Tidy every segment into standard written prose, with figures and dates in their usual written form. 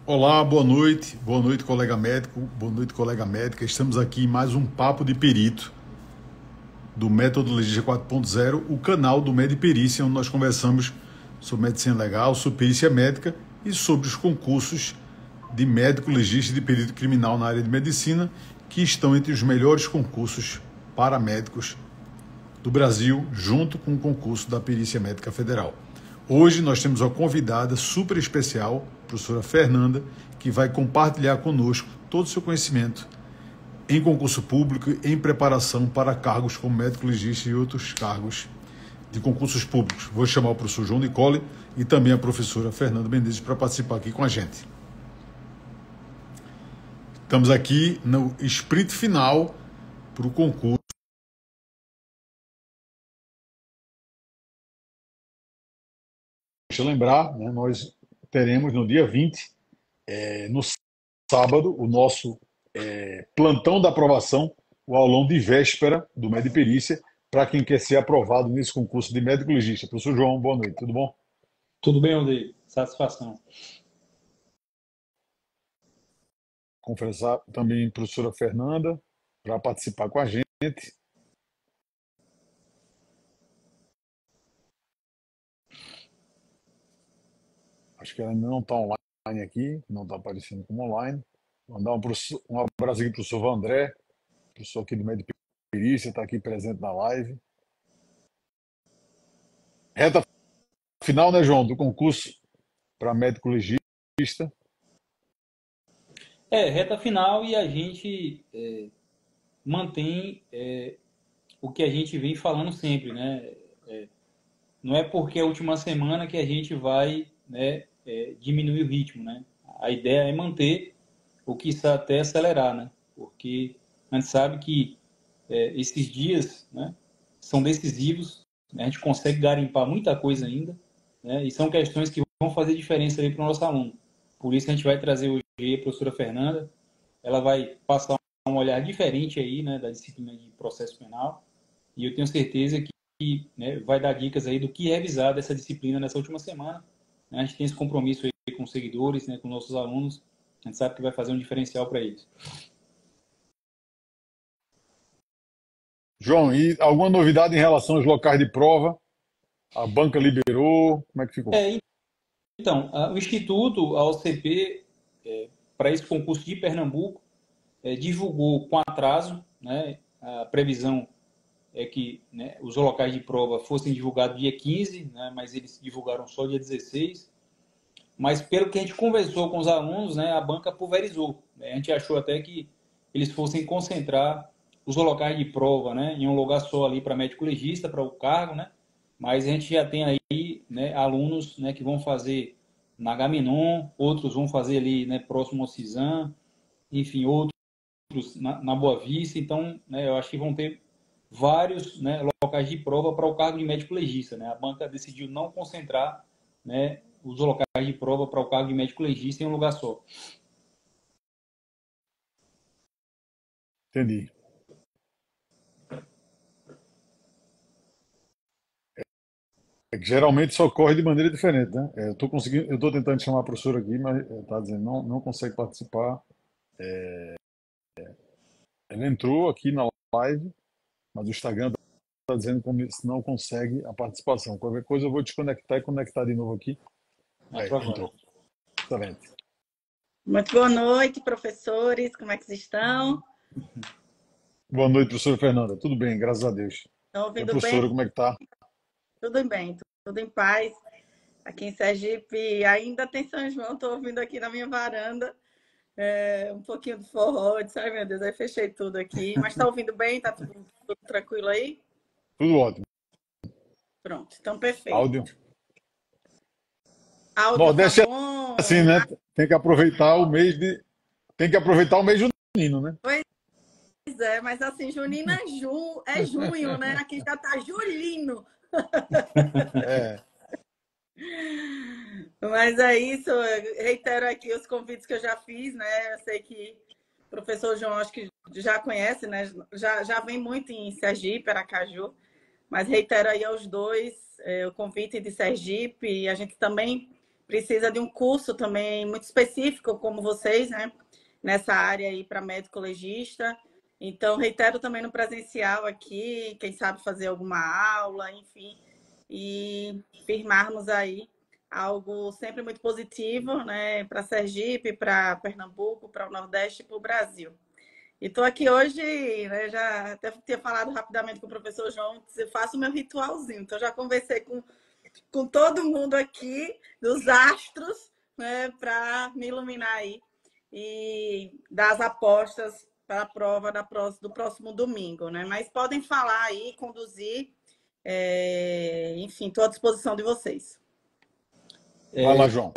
Olá, boa noite, colega médico, boa noite, colega médica. Estamos aqui em mais um Papo de Perito do Metodologia 4.0, o canal do Mediperícia, onde nós conversamos sobre medicina legal, sobre perícia médica e sobre os concursos de médico legista e de perito criminal na área de medicina, que estão entre os melhores concursos para médicos do Brasil, junto com o concurso da Perícia Médica Federal. Hoje nós temos uma convidada super especial, a professora Fernanda, que vai compartilhar conosco todo o seu conhecimento em concurso público, em preparação para cargos como médico legista e outros cargos de concursos públicos. Vou chamar o professor João Nicole e também a professora Fernanda Menezes para participar aqui com a gente. Estamos aqui no sprint final para o concurso. Deixa eu lembrar, né, nós teremos no dia 20, no sábado, o nosso plantão da aprovação, o aulão de véspera do Mediperícia, para quem quer ser aprovado nesse concurso de médico legista. Professor João, boa noite, tudo bom? Tudo bem, Aldeir? Satisfação. Conversar também a professora Fernanda para participar com a gente. Acho que ela ainda não está online aqui, não está aparecendo como online. Mandar um abraço aqui para o professor Vandré, professor aqui do Mediperícia, está aqui presente na live. Reta final, né, João, do concurso para médico legista. Reta final e a gente mantém o que a gente vem falando sempre, né? Não é porque é a última semana que a gente vai, né, diminuir o ritmo, né? A ideia é manter o que está até acelerar, né? Porque a gente sabe que esses dias, né, são decisivos, né? A gente consegue garimpar muita coisa ainda, né? E são questões que vão fazer diferença aí para o nosso aluno. Por isso a gente vai trazer hoje a professora Fernanda. Ela vai passar um olhar diferente aí, né, da disciplina de processo penal. E eu tenho certeza que, né, vai dar dicas aí do que revisar dessa disciplina nessa última semana. A gente tem esse compromisso aí com os seguidores, né, com nossos alunos. A gente sabe que vai fazer um diferencial para eles. João, e alguma novidade em relação aos locais de prova? A banca liberou? Como é que ficou? Então, o Instituto, a OCP, para esse concurso de Pernambuco, divulgou com atraso, né, a previsão é que, né, os locais de prova fossem divulgados dia 15, né, mas eles divulgaram só dia 16. Mas pelo que a gente conversou com os alunos, né, a banca pulverizou, né? A gente achou até que eles fossem concentrar os locais de prova, né, em um lugar só ali para médico legista, para o cargo, né? Mas a gente já tem aí, né, alunos, né, que vão fazer na Gaminon, outros vão fazer ali, né, próximo ao Cisan, enfim, outros na Boa Vista. Então, né, eu acho que vão ter vários, né, locais de prova para o cargo de médico legista, né? A banca decidiu não concentrar, né, os locais de prova para o cargo de médico legista em um lugar só. Entendi. É que geralmente só ocorre de maneira diferente, né? Eu estou tentando chamar a professora aqui, mas está dizendo não consegue participar. Ela entrou aqui na live, mas o Instagram está dizendo que não consegue a participação. Qualquer coisa eu vou desconectar e conectar de novo aqui. Aí, entrou. Excelente. Muito boa noite, professores. Como é que vocês estão? Boa noite, professora Fernanda. Tudo bem, graças a Deus. Estão E a ouvindo professora, bem? como é que está? Tudo bem, tudo em paz. Aqui em Sergipe ainda tem São João, estou ouvindo aqui na minha varanda um pouquinho do forró. Eu disse, ai meu Deus, aí fechei tudo aqui. Mas está ouvindo bem? Está tudo tranquilo aí? Tudo ótimo. Pronto, então perfeito. Áudio. Áudio Nordeste tá é bom? assim, né? Tem que aproveitar o mês de. Tem que aproveitar o mês junino, né? Pois é, mas assim, Junina é junho, né? Aqui já tá julino. É. Mas é isso, eu reitero aqui os convites que eu já fiz, né? Eu sei que o professor João, acho que já conhece, né? Já vem muito em Sergipe, Aracaju, mas reitero aí aos dois o convite de Sergipe, e a gente também precisa de um curso também muito específico, como vocês, né? Nessa área aí para médico legista. Então, reitero também no presencial aqui, quem sabe fazer alguma aula, enfim, e firmarmos aí algo sempre muito positivo, né? Para Sergipe, para Pernambuco, para o Nordeste e para o Brasil. E estou aqui hoje, né, já até tinha falado rapidamente com o professor João, eu faço o meu ritualzinho. Então, já conversei com todo mundo aqui, dos astros, né, para me iluminar aí e dar as apostas para a prova do próximo domingo. Né? Mas podem falar aí, conduzir, enfim, estou à disposição de vocês. Vai lá, João.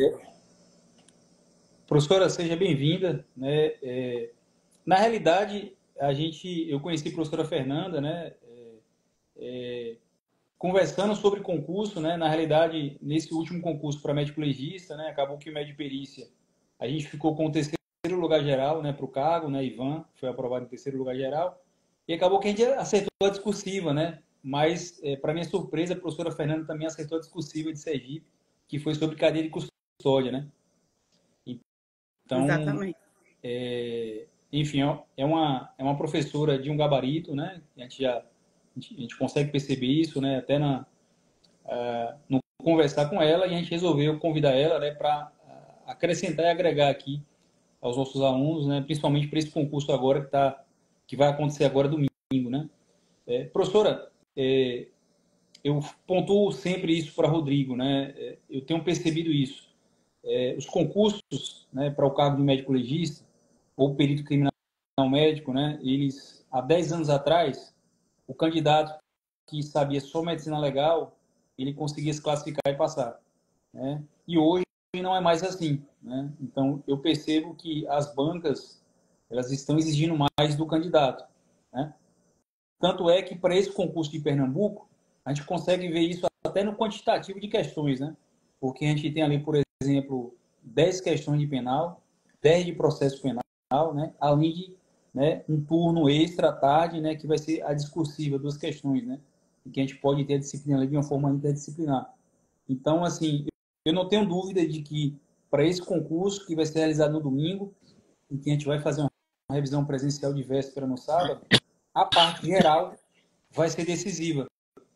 Professora, seja bem-vinda. Né? Na realidade, eu conheci a professora Fernanda, né? Conversando sobre concurso, né? Na realidade, nesse último concurso para médico legista, né? Acabou que o médico perícia, a gente ficou com o terceiro lugar geral, né? Para o cargo, né? Ivan foi aprovado em terceiro lugar geral e acabou que a gente acertou a discursiva, né? Mas, para minha surpresa, a professora Fernanda também acertou a discursiva de Sergipe, que foi sobre cadeia de custódia, né? Então, exatamente. Enfim, é uma professora de um gabarito, né? A gente consegue perceber isso, né? Até no conversar com ela, e a gente resolveu convidar ela, né, para acrescentar e agregar aqui aos nossos alunos, né, principalmente para esse concurso agora que vai acontecer agora domingo, né? Professora, eu pontuo sempre isso para Rodrigo, né? Eu tenho percebido isso. Os concursos, né, para o cargo de médico legista ou perito criminal médico, né, eles, há 10 anos atrás, o candidato que sabia só medicina legal, ele conseguia se classificar e passar, né? E hoje não é mais assim, né? Então, eu percebo que as bancas, elas estão exigindo mais do candidato, né? Tanto é que, para esse concurso de Pernambuco, a gente consegue ver isso até no quantitativo de questões, né? Porque a gente tem ali, por exemplo, 10 questões de penal, 10 de processo penal, né? Além de, né, um turno extra à tarde, né, que vai ser a discursiva, 2 questões, né? E que a gente pode ter a disciplina ali de uma forma interdisciplinar. Então, assim, eu não tenho dúvida de que, para esse concurso, que vai ser realizado no domingo, em que a gente vai fazer uma revisão presencial de véspera no sábado, a parte geral vai ser decisiva,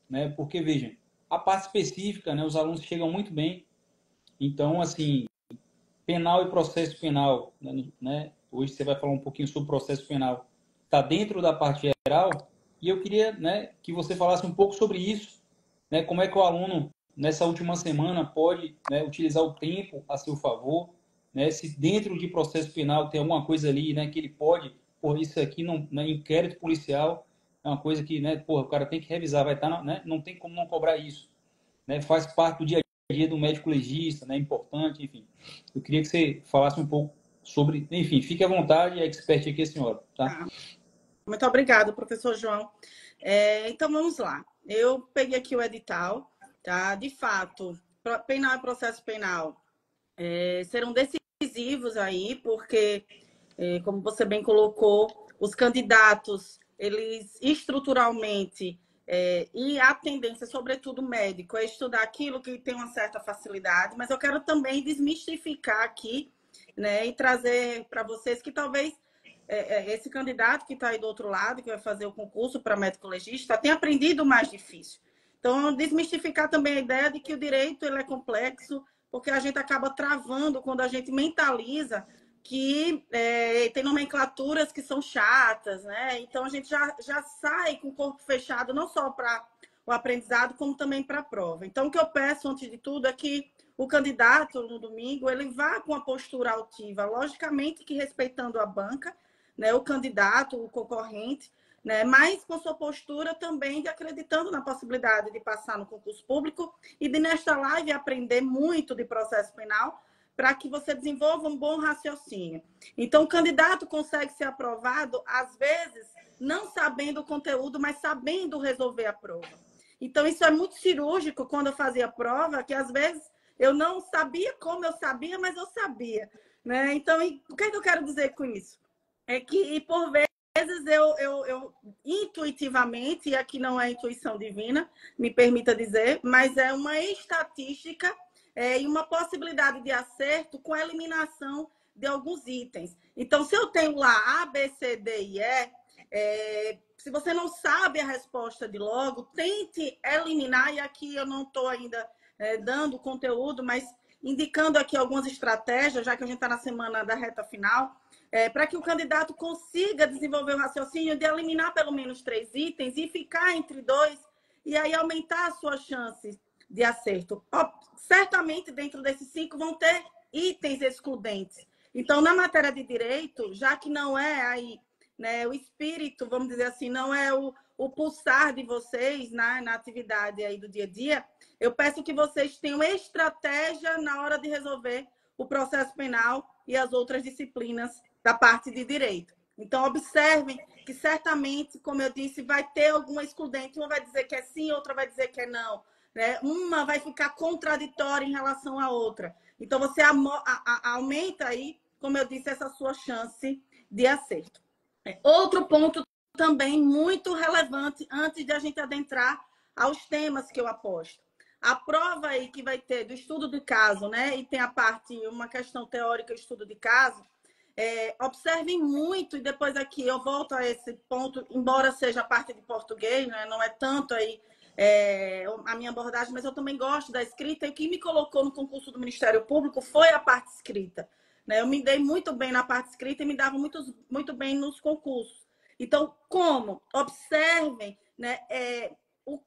né? Porque, vejam, a parte específica, né, os alunos chegam muito bem. Então, assim, penal e processo penal, né? Hoje você vai falar um pouquinho sobre processo penal. Está dentro da parte geral, e eu queria, né, que você falasse um pouco sobre isso, né? Como é que o aluno, nessa última semana, pode, né, utilizar o tempo a seu favor, né? Se dentro de processo penal tem alguma coisa ali, né, que ele pode, por isso aqui não, né, inquérito policial é uma coisa que, né, porra, o cara tem que revisar, vai estar, né, não tem como não cobrar isso, né? Faz parte do dia a dia do médico legista, né? Importante, enfim. Eu queria que você falasse um pouco sobre, enfim, fique à vontade, é expert aqui a senhora, tá? Muito obrigada, professor João. Então, vamos lá. Eu peguei aqui o edital, tá? De fato, penal e processo penal serão decisivos aí, porque, como você bem colocou, os candidatos, eles estruturalmente, e a tendência, sobretudo médico, é estudar aquilo que tem uma certa facilidade, mas eu quero também desmistificar aqui, né, e trazer para vocês que talvez esse candidato que está aí do outro lado, que vai fazer o concurso para médico legista, tem aprendido o mais difícil. Então, desmistificar também a ideia de que o direito ele é complexo, porque a gente acaba travando quando a gente mentaliza que tem nomenclaturas que são chatas, né? Então, a gente já sai com o corpo fechado, não só para o aprendizado, como também para a prova. Então, o que eu peço, antes de tudo, é que o candidato, no domingo, ele vá com a postura altiva, logicamente que respeitando a banca, né? O candidato, o concorrente, né? Mas com sua postura também de acreditando na possibilidade de passar no concurso público e de, nesta live, aprender muito de processo penal, para que você desenvolva um bom raciocínio. Então, o candidato consegue ser aprovado, às vezes, não sabendo o conteúdo, mas sabendo resolver a prova. Então, isso é muito cirúrgico quando eu fazia a prova, que às vezes eu não sabia como eu sabia, mas eu sabia, né? Então, o que é que eu quero dizer com isso? É que, por vezes, eu intuitivamente, e aqui não é intuição divina, me permita dizer, mas é uma estatística e uma possibilidade de acerto com a eliminação de alguns itens. Então, se eu tenho lá A, B, C, D e E, se você não sabe a resposta de logo, tente eliminar, e aqui eu não estou ainda dando conteúdo, mas indicando aqui algumas estratégias, já que a gente está na semana da reta final, para que o candidato consiga desenvolver o raciocínio de eliminar pelo menos 3 itens e ficar entre 2, e aí aumentar as suas chances de acerto. Certamente, dentro desses 5, vão ter itens excludentes. Então, na matéria de direito, já que não é aí, né, o espírito, vamos dizer assim, não é o pulsar de vocês na atividade aí do dia a dia, eu peço que vocês tenham estratégia na hora de resolver o processo penal e as outras disciplinas da parte de direito. Então, observem que certamente, como eu disse, vai ter alguma excludente. Uma vai dizer que é sim, outra vai dizer que é não. Né? Uma vai ficar contraditória em relação à outra. Então, você aumenta aí, como eu disse, essa sua chance de acerto. Outro ponto também muito relevante, antes de a gente adentrar aos temas que eu aposto. A prova aí que vai ter do estudo de caso, né? E tem a parte, uma questão teórica, estudo de caso. Observem muito, e depois aqui eu volto a esse ponto, embora seja a parte de português, né? Não é tanto aí a minha abordagem, mas eu também gosto da escrita, e o que me colocou no concurso do Ministério Público foi a parte escrita. Né? Eu me dei muito bem na parte escrita e me dava muito bem nos concursos. Então, como? Observem, né?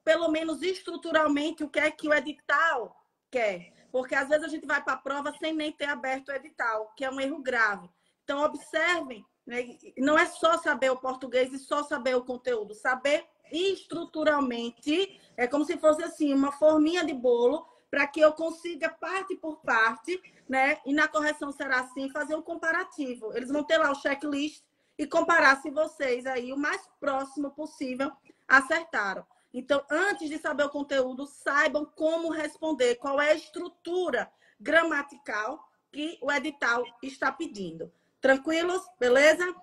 Pelo menos estruturalmente, o que é que o edital quer. Porque às vezes a gente vai para a prova sem nem ter aberto o edital, que é um erro grave. Então, observem, né? Não é só saber o português e só saber o conteúdo. Saber estruturalmente é como se fosse assim, uma forminha de bolo, para que eu consiga, parte por parte, né? E na correção será assim, fazer um comparativo. Eles vão ter lá o checklist e comparar se vocês aí, o mais próximo possível, acertaram. Então, antes de saber o conteúdo, saibam como responder, qual é a estrutura gramatical que o edital está pedindo. Tranquilos? Beleza?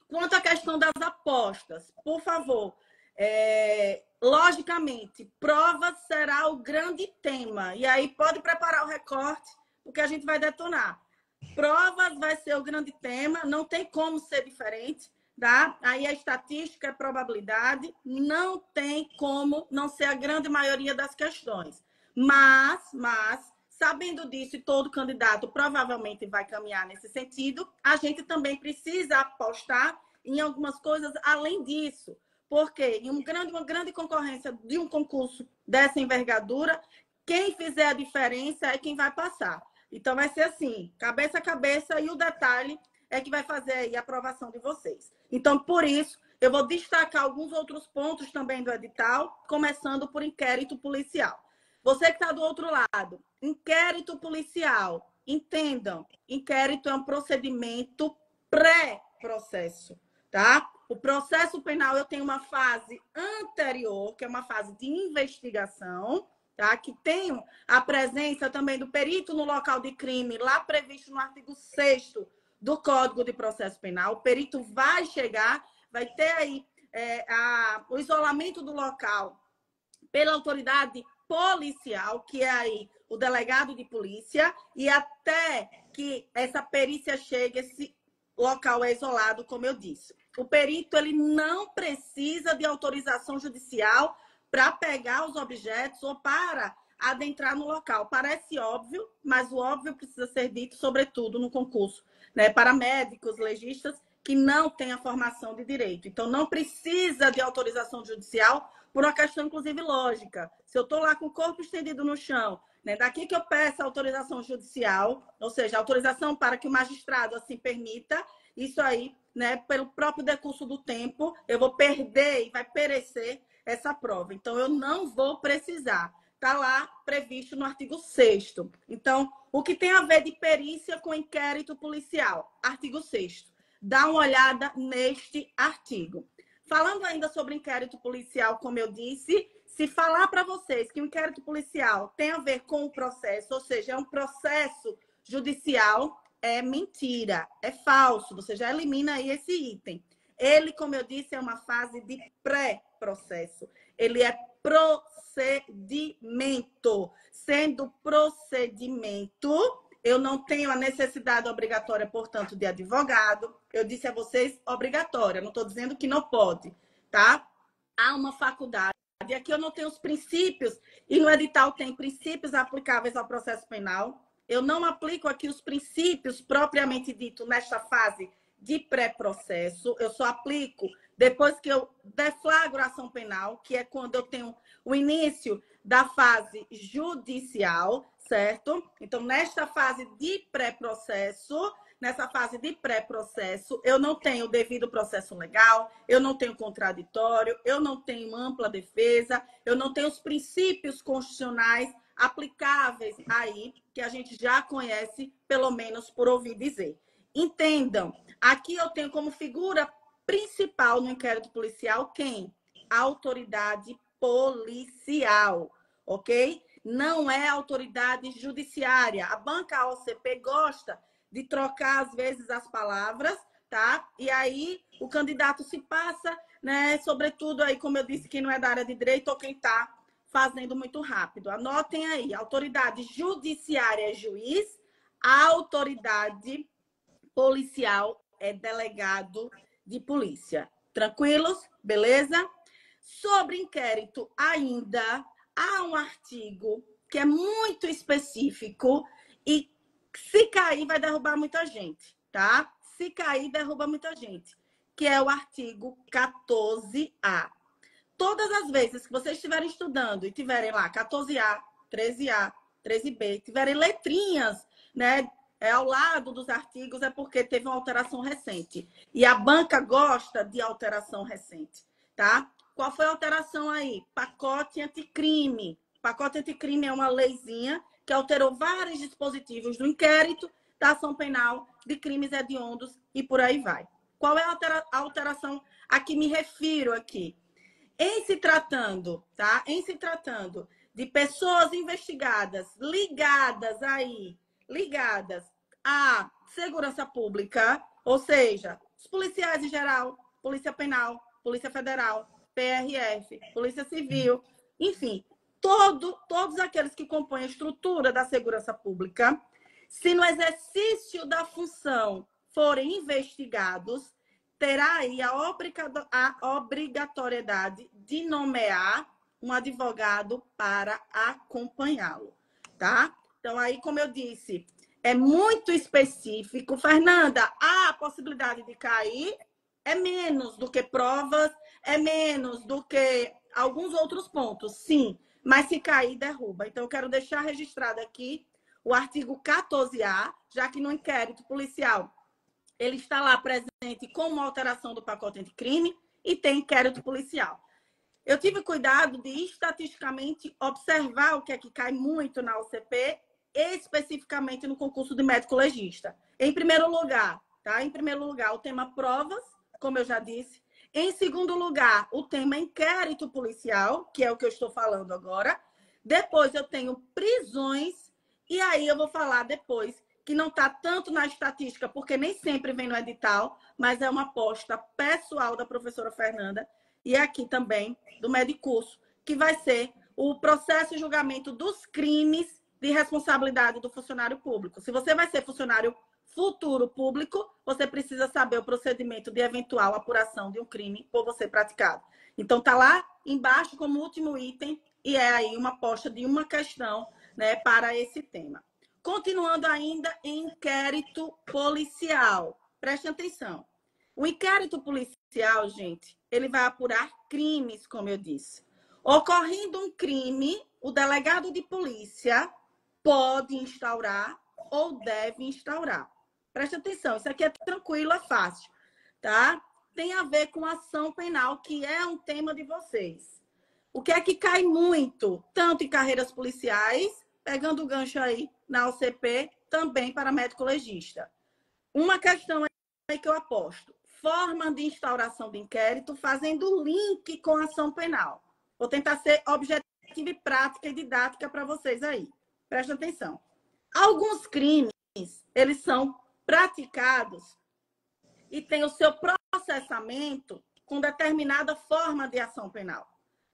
Quanto à questão das apostas, por favor, logicamente, prova será o grande tema. E aí pode preparar o recorte, porque a gente vai detonar. Provas vai ser o grande tema, não tem como ser diferente. Tá? Aí a estatística, a probabilidade, não tem como não ser a grande maioria das questões. Mas, sabendo disso, e todo candidato provavelmente vai caminhar nesse sentido, a gente também precisa apostar em algumas coisas além disso. Porque em uma grande concorrência de um concurso dessa envergadura, quem fizer a diferença é quem vai passar. Então, vai ser assim, cabeça a cabeça, e o detalhe é que vai fazer aí a aprovação de vocês. Então, por isso, eu vou destacar alguns outros pontos também do edital, começando por inquérito policial. Você que está do outro lado, inquérito policial, entendam, inquérito é um procedimento pré-processo, tá? O processo penal, eu tenho uma fase anterior, que é uma fase de investigação, tá? Que tem a presença também do perito no local de crime, lá previsto no artigo 6º do Código de Processo Penal. O perito vai chegar, vai ter aí o isolamento do local pela autoridade policial, que é aí o delegado de polícia, e até que essa perícia chegue, esse local é isolado, como eu disse. O perito, ele não precisa de autorização judicial para pegar os objetos ou para adentrar no local. Parece óbvio, mas o óbvio precisa ser dito, sobretudo no concurso, né, para médicos, legistas que não têm a formação de direito. Então, não precisa de autorização judicial por uma questão, inclusive, lógica. Se eu estou lá com o corpo estendido no chão, né, daqui que eu peço a autorização judicial, ou seja, autorização para que o magistrado assim permita, isso aí, né, pelo próprio decurso do tempo, eu vou perder e vai perecer essa prova. Então, eu não vou precisar. Está lá previsto no artigo 6º. Então, o que tem a ver de perícia com inquérito policial? Artigo 6º. Dá uma olhada neste artigo. Falando ainda sobre inquérito policial, como eu disse, se falar para vocês que o inquérito policial tem a ver com o processo, ou seja, é um processo judicial, é mentira, é falso. Você já elimina aí esse item. Ele, como eu disse, é uma fase de pré-processo. Ele é procedimento. sendo procedimento, eu não tenho a necessidade obrigatória, portanto, de advogado. Eu disse a vocês obrigatória, não estou dizendo que não pode, tá? Há uma faculdade. E aqui eu não tenho os princípios, e no edital tem princípios aplicáveis ao processo penal. Eu não aplico aqui os princípios propriamente dito nesta fase de pré-processo. Eu só aplico depois que eu deflagro a ação penal, que é quando eu tenho o início da fase judicial, certo? Então, nesta fase de pré-processo, eu não tenho devido processo legal, eu não tenho contraditório, eu não tenho ampla defesa, eu não tenho os princípios constitucionais aplicáveis aí, que a gente já conhece, pelo menos por ouvir dizer. Entendam, aqui eu tenho como figura principal no inquérito policial quem? A autoridade policial, ok? Não é autoridade judiciária. A banca OCP gosta de trocar, às vezes, as palavras, tá? E aí o candidato se passa, né? Sobretudo aí, como eu disse, quem não é da área de direito ou quem está fazendo muito rápido. Anotem aí, autoridade judiciária é juiz, a autoridade policial é delegado de polícia. Tranquilos? Beleza? Sobre inquérito ainda, há um artigo que é muito específico e se cair vai derrubar muita gente, tá? Se cair, derruba muita gente, que é o artigo 14A. Todas as vezes que vocês estiverem estudando e tiverem lá 14A, 13A, 13B, tiverem letrinhas, né, ao lado dos artigos, é porque teve uma alteração recente. E a banca gosta de alteração recente, tá? Qual foi a alteração aí? Pacote anticrime. Pacote anticrime é uma leizinha que alterou vários dispositivos do inquérito, da ação penal, de crimes hediondos e por aí vai. Qual é a alteração a que me refiro aqui? Em se tratando, tá? Em se tratando de pessoas investigadas, ligadas à segurança pública, ou seja, os policiais em geral, Polícia Penal, Polícia Federal, PRF, Polícia Civil, enfim, todos aqueles que compõem a estrutura da segurança pública, se no exercício da função forem investigados, terá aí a obrigatoriedade de nomear um advogado para acompanhá-lo, tá? Então, aí, como eu disse, é muito específico. Fernanda, a possibilidade de cair é menos do que provas, é menos do que alguns outros pontos, sim. Mas se cair, derruba. Então, eu quero deixar registrado aqui o artigo 14A, já que no inquérito policial ele está lá presente como alteração do pacote anticrime e tem inquérito policial. Eu tive cuidado de estatisticamente observar o que é que cai muito na UCP, especificamente no concurso de médico legista. Em primeiro lugar, tá? Em primeiro lugar, o tema provas, como eu já disse. Em segundo lugar, o tema inquérito policial, que é o que eu estou falando agora. Depois eu tenho prisões, e aí eu vou falar depois que não está tanto na estatística, porque nem sempre vem no edital, mas é uma aposta pessoal da professora Fernanda, e aqui também do Medicurso, que vai ser o processo e julgamento dos crimes de responsabilidade do funcionário público. Se você vai ser funcionário futuro público, você precisa saber o procedimento de eventual apuração de um crime por você praticado. Então, está lá embaixo como último item, e é aí uma aposta de uma questão, né, para esse tema. Continuando ainda em inquérito policial. Preste atenção. O inquérito policial, gente, ele vai apurar crimes, como eu disse. Ocorrendo um crime, o delegado de polícia pode instaurar ou deve instaurar. Preste atenção, isso aqui é tranquilo, é fácil, tá? Tem a ver com ação penal, que é um tema de vocês. O que é que cai muito, tanto em carreiras policiais, pegando o gancho aí na UCP, também para médico legista. Uma questão aí que eu aposto. Forma de instauração de inquérito fazendo link com a ação penal. Vou tentar ser objetiva e prática e didática para vocês aí. Presta atenção. Alguns crimes, eles são praticados e têm o seu processamento com determinada forma de ação penal.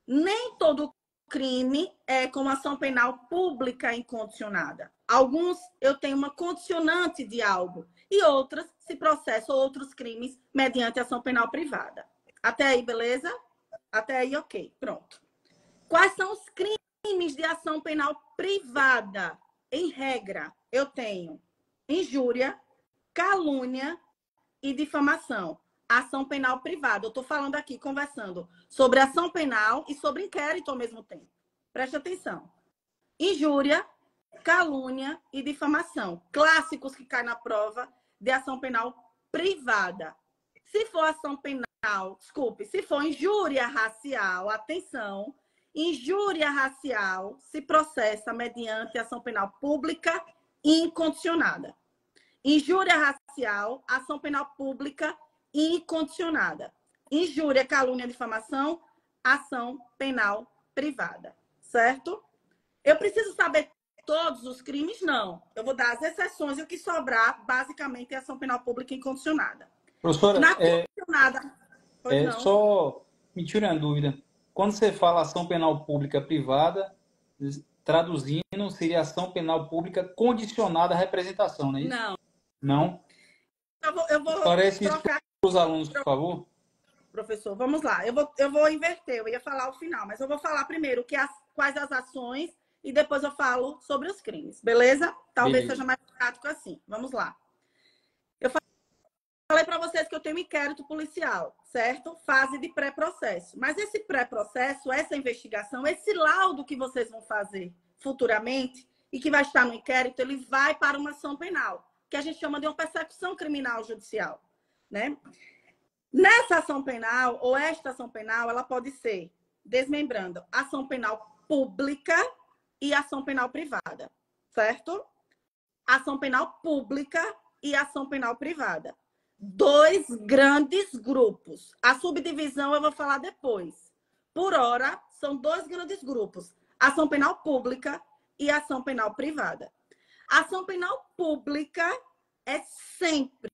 Nem todo crime é como ação penal pública incondicionada. Alguns eu tenho uma condicionante de algo e outras se processam outros crimes mediante ação penal privada. Até aí, beleza? Até aí, ok. Pronto. Quais são os crimes de ação penal privada? Em regra, eu tenho injúria, calúnia e difamação. Ação penal privada. Eu estou falando aqui, conversando sobre ação penal e sobre inquérito ao mesmo tempo. Preste atenção. Injúria, calúnia e difamação. Clássicos que caem na prova de ação penal privada. Se for ação penal, desculpe, se for injúria racial, atenção, injúria racial se processa mediante ação penal pública incondicionada. Injúria racial, ação penal pública incondicionada. Injúria, calúnia, difamação, ação penal privada. Certo? Eu preciso saber todos os crimes? Não. Eu vou dar as exceções e o que sobrar, basicamente, é ação penal pública incondicionada. Professora, Na condicionada... só me tire uma dúvida. Quando você fala ação penal pública privada, traduzindo, seria ação penal pública condicionada à representação, não é isso? Não. Não? Eu vou Parece isso trocar... para os alunos, por favor. Professor, vamos lá. Eu vou inverter, eu ia falar o final, mas eu vou falar primeiro quais as ações e depois eu falo sobre os crimes, beleza? Talvez seja mais prático assim. Vamos lá. Eu falei para vocês que eu tenho inquérito policial, certo? Fase de pré-processo. Mas esse pré-processo, essa investigação, esse laudo que vocês vão fazer futuramente e que vai estar no inquérito, ele vai para uma ação penal, que a gente chama de uma persecução criminal judicial, né? Nessa ação penal, ou esta ação penal, ela pode ser, desmembrando, ação penal pública e ação penal privada, certo? Ação penal pública e ação penal privada. Dois grandes grupos. A subdivisão eu vou falar depois. Por hora, são dois grandes grupos. Ação penal pública e ação penal privada. Ação penal pública é sempre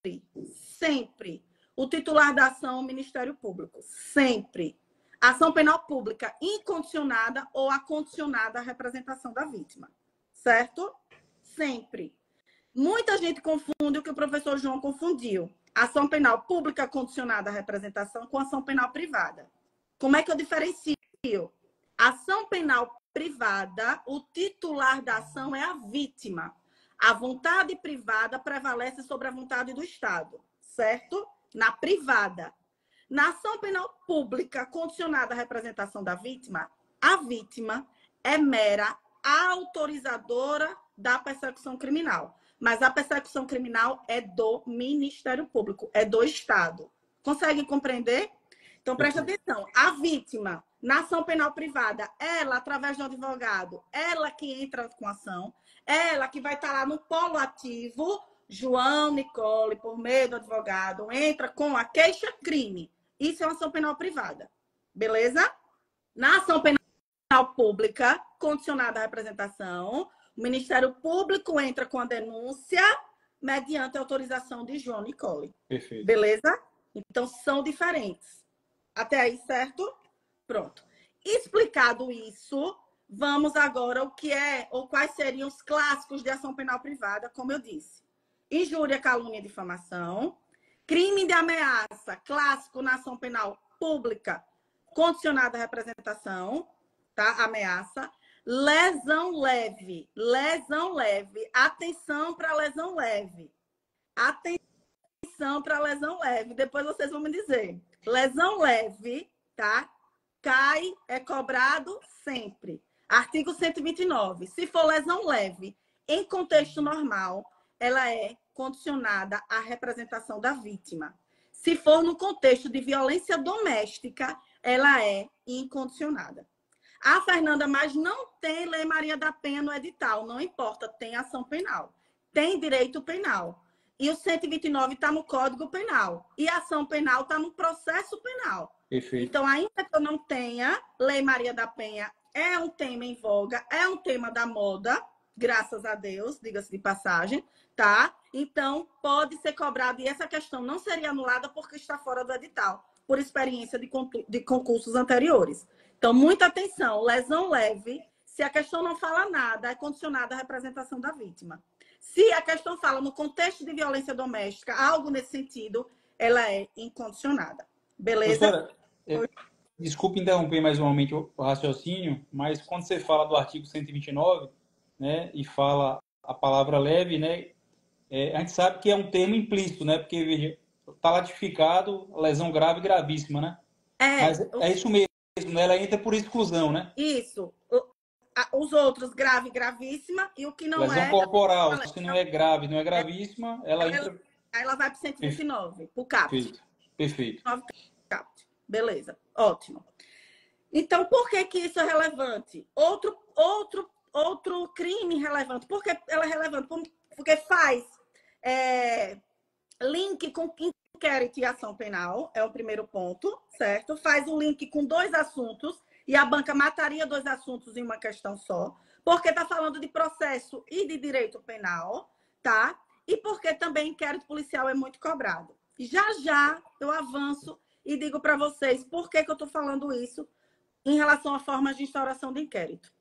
o titular da ação, o Ministério Público. Sempre. Ação penal pública incondicionada ou acondicionada à representação da vítima. Certo? Sempre. Muita gente confunde o que o professor João confundiu. Ação penal pública condicionada à representação com ação penal privada. Como é que eu diferencio? Ação penal privada, o titular da ação é a vítima. A vontade privada prevalece sobre a vontade do Estado, certo? Na privada. Na ação penal pública condicionada à representação da vítima, a vítima é mera autorizadora da persecução criminal. Mas a persecução criminal é do Ministério Público, é do Estado. Consegue compreender? Então, preste atenção. A vítima, na ação penal privada, ela, através do advogado, ela que entra com a ação, ela que vai estar lá no polo ativo, João, Nicole, por meio do advogado, entra com a queixa-crime. Isso é uma ação penal privada. Beleza? Na ação penal pública, condicionada à representação, o Ministério Público entra com a denúncia mediante autorização de João Nicole. Perfeito. Beleza? Então, são diferentes. Até aí, certo? Pronto. Explicado isso, vamos agora ao que é, ou quais seriam os clássicos de ação penal privada, como eu disse. Injúria, calúnia e difamação. Crime de ameaça, clássico na ação penal pública, condicionada à representação, tá? Ameaça. Lesão leve. Lesão leve. Atenção para lesão leve. Atenção para lesão leve. Depois vocês vão me dizer. Lesão leve, tá? Cai, é cobrado sempre. Artigo 129. Se for lesão leve, em contexto normal, ela é condicionada à representação da vítima. Se for no contexto de violência doméstica, ela é incondicionada. Ah, Fernanda, mas não tem Lei Maria da Penha no edital. Não importa, tem ação penal. Tem direito penal. E o 129 está no Código Penal. E a ação penal está no processo penal. Perfeito. Então, ainda que eu não tenha Lei Maria da Penha, é um tema em voga, é um tema da moda, graças a Deus, diga-se de passagem, tá? Então, pode ser cobrado. E essa questão não seria anulada porque está fora do edital. por experiência de concursos anteriores. Então, muita atenção. Lesão leve, se a questão não fala nada, é condicionada à representação da vítima. Se a questão fala no contexto de violência doméstica, algo nesse sentido, ela é incondicionada. Beleza? Professora, desculpe interromper mais uma vez o raciocínio, mas quando você fala do artigo 129, né, e fala a palavra leve, né, a gente sabe que é um termo implícito, né, porque, veja, está latificado lesão grave e gravíssima, né? Mas é isso mesmo, né? Ela entra por exclusão, né? Isso. Os outros, grave, gravíssima, e o que não lesão é... corporal, se não é grave, não é gravíssima, ela entra... Aí ela vai para o 129, para o CAPT. Perfeito. CAPT. Beleza, ótimo. Então, por que isso é relevante? Outro crime relevante. Por que ela é relevante? Porque faz link com inquérito e ação penal, é o primeiro ponto, certo? Faz o link com 2 assuntos, e a banca mataria 2 assuntos em uma questão só, porque está falando de processo e de direito penal, tá? E porque também inquérito policial é muito cobrado. Já já eu avanço e digo para vocês por que eu estou falando isso em relação a formas de instauração de inquérito.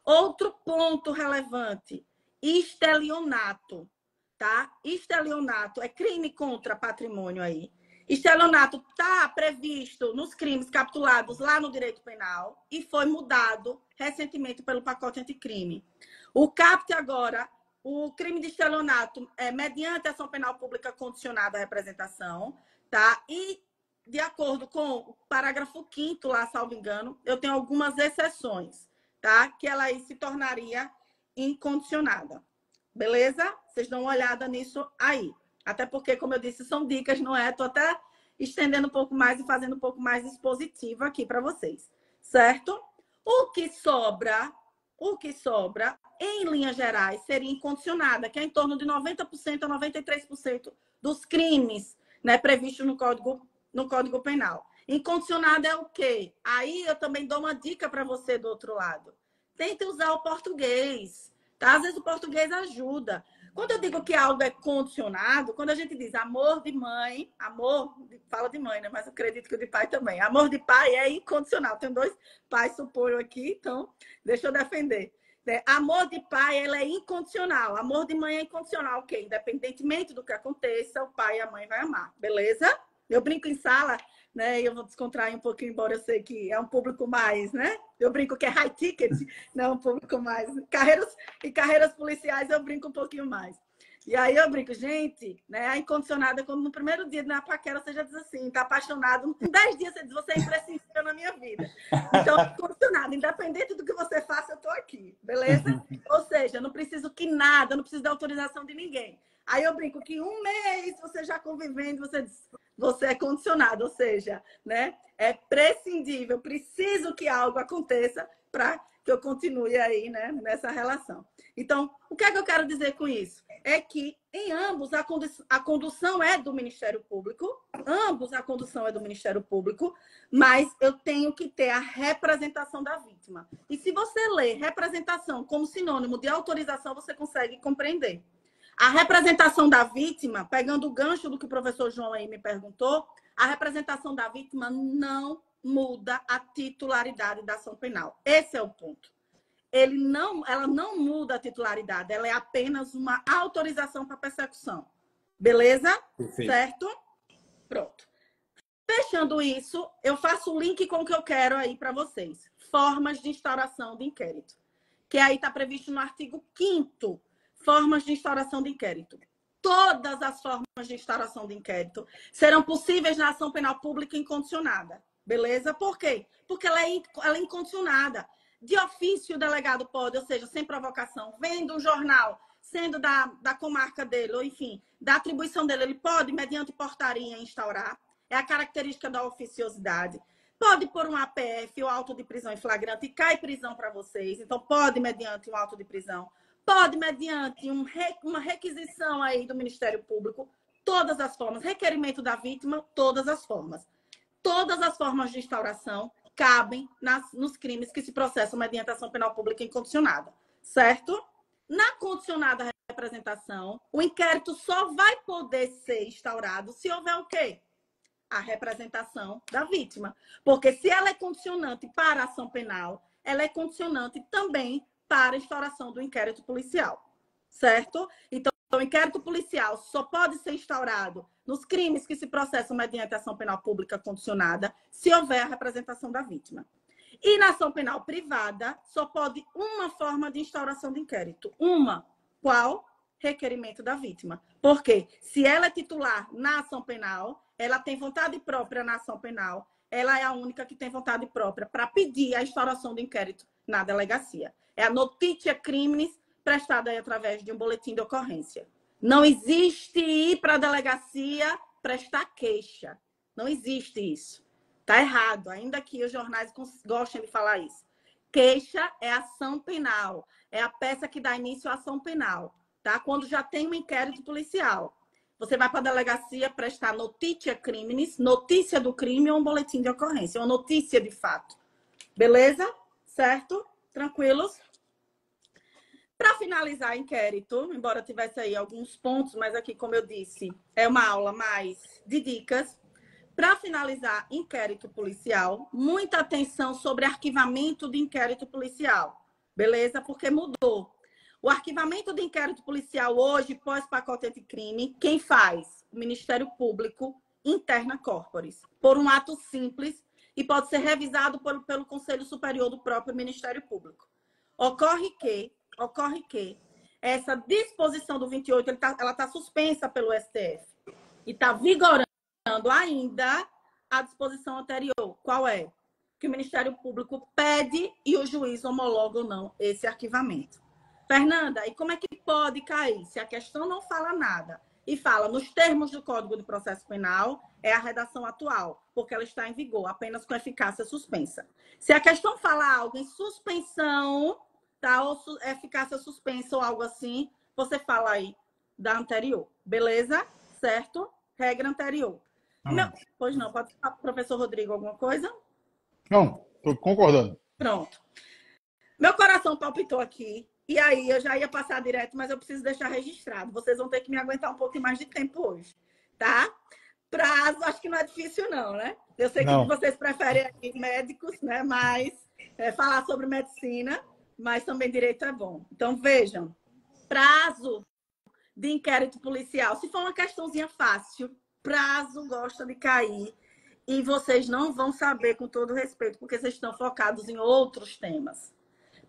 Outro ponto relevante, estelionato, tá? Estelionato é crime contra patrimônio aí. Estelionato está previsto nos crimes capitulados lá no direito penal e foi mudado recentemente pelo pacote anticrime. O CAPT agora, o crime de estelionato é mediante ação penal pública condicionada à representação, tá? E de acordo com o parágrafo 5º lá, salvo engano, eu tenho algumas exceções, tá? Que ela aí se tornaria incondicionada. Beleza? Vocês dão uma olhada nisso aí. Até porque, como eu disse, são dicas, não é? Estou até estendendo um pouco mais e fazendo um pouco mais expositivo aqui para vocês. Certo? O que sobra, em linhas gerais, seria incondicionada, que é em torno de 90% a 93% dos crimes, né, previstos no Código Penal. Incondicionada é o quê? Aí eu também dou uma dica para você do outro lado. Tente usar o português, tá? Às vezes o português ajuda. Quando eu digo que algo é condicionado, quando a gente diz amor de mãe, fala de mãe, né? Mas eu acredito que o de pai também. Amor de pai é incondicional. Tenho 2 pais, suponho, aqui, então deixa eu defender. Amor de pai, ela é incondicional. Amor de mãe é incondicional, ok? Independentemente do que aconteça, o pai e a mãe vai amar, beleza? Eu brinco em sala, né? E eu vou descontrair um pouquinho, embora eu sei que é um público mais, né? Eu brinco que é high ticket, não é um público mais. Carreiras policiais eu brinco um pouquinho mais. E aí eu brinco, gente, né? A incondicionada, quando no primeiro dia na paquera você já diz assim, tá apaixonado, em 10 dias você diz, você é imprescindível na minha vida. Então, incondicionada, independente do que você faça, eu tô aqui, beleza? Ou seja, não preciso que nada, não preciso da autorização de ninguém. Aí eu brinco que 1 mês você já convivendo, você diz, você é condicionado, ou seja, né? É prescindível, preciso que algo aconteça para que eu continue aí, né, nessa relação. Então, o que é que eu quero dizer com isso? É que em ambos a condução é do Ministério Público, mas eu tenho que ter a representação da vítima. E se você lê representação como sinônimo de autorização, você consegue compreender. A representação da vítima, pegando o gancho do que o professor João aí me perguntou, a representação da vítima não muda a titularidade da ação penal. Esse é o ponto. Ela não muda a titularidade, ela é apenas uma autorização para persecução. Beleza? Perfeito. Certo? Pronto. Fechando isso, eu faço o link com o que eu quero aí para vocês. Formas de instauração de inquérito. Que aí está previsto no artigo 5º. Formas de instauração de inquérito. Todas as formas de instauração de inquérito serão possíveis na ação penal pública incondicionada. Beleza? Por quê? Porque ela é incondicionada. De ofício, o delegado pode, ou seja, sem provocação, vendo um jornal, sendo da comarca dele, ou enfim, da atribuição dele, ele pode, mediante portaria, instaurar. É a característica da oficiosidade. Pode pôr um APF, ou auto de prisão em flagrante, e cai prisão para vocês. Então, pode, mediante um auto de prisão. Pode, mediante uma requisição aí do Ministério Público, todas as formas. Requerimento da vítima, todas as formas. Todas as formas de instauração cabem nos crimes que se processam mediante ação penal pública incondicionada. Certo? Na condicionada representação, o inquérito só vai poder ser instaurado se houver o quê? a representação da vítima. Porque se ela é condicionante para a ação penal, ela é condicionante também para a instauração do inquérito policial, certo? Então, o inquérito policial só pode ser instaurado nos crimes que se processam mediante ação penal pública condicionada, se houver a representação da vítima. E na ação penal privada, só pode uma forma de instauração de inquérito. Uma. Qual? Requerimento da vítima. Porque se ela é titular na ação penal, ela tem vontade própria na ação penal, ela é a única que tem vontade própria para pedir a instauração do inquérito na delegacia. É a notícia crimes prestada aí através de um boletim de ocorrência. Não existe ir para a delegacia prestar queixa. Não existe isso. Está errado, ainda que os jornais gostem de falar isso. Queixa é ação penal. É a peça que dá início à ação penal. Tá? Quando já tem um inquérito policial. Você vai para a delegacia prestar notícia crimes, notícia do crime ou um boletim de ocorrência. Uma notícia de fato. Beleza? Certo? Tranquilos? Para finalizar o inquérito, embora tivesse aí alguns pontos, mas aqui, como eu disse, é uma aula mais de dicas. Para finalizar inquérito policial, muita atenção sobre arquivamento de inquérito policial. Beleza? Porque mudou. O arquivamento de inquérito policial hoje, pós-pacote anticrime, quem faz? O Ministério Público interna corporis, por um ato simples e pode ser revisado pelo Conselho Superior do próprio Ministério Público. Ocorre que essa disposição do 28, ela está suspensa pelo STF e está vigorando ainda a disposição anterior. Qual é? Que o Ministério Público pede e o juiz homologa ou não esse arquivamento. Fernanda, e como é que pode cair? Se a questão não fala nada e fala nos termos do Código de Processo Penal, é a redação atual, porque ela está em vigor, apenas com eficácia suspensa. Se a questão fala algo em suspensão, tá? Ou eficácia suspensa ou algo assim, você fala aí da anterior. Beleza? Certo? Regra anterior. Pois não, pode falar, professor Rodrigo, alguma coisa? Não, estou concordando. Pronto. Meu coração palpitou aqui. E aí, eu já ia passar direto, mas eu preciso deixar registrado. Vocês vão ter que me aguentar um pouquinho mais de tempo hoje, tá? Prazo, acho que não é difícil não, né? Eu sei que vocês preferem aqui médicos, né? Mas falar sobre medicina, mas também direito é bom. Então, vejam. Prazo de inquérito policial. Se for uma questãozinha fácil, prazo gosta de cair. E vocês não vão saber, com todo respeito, porque vocês estão focados em outros temas.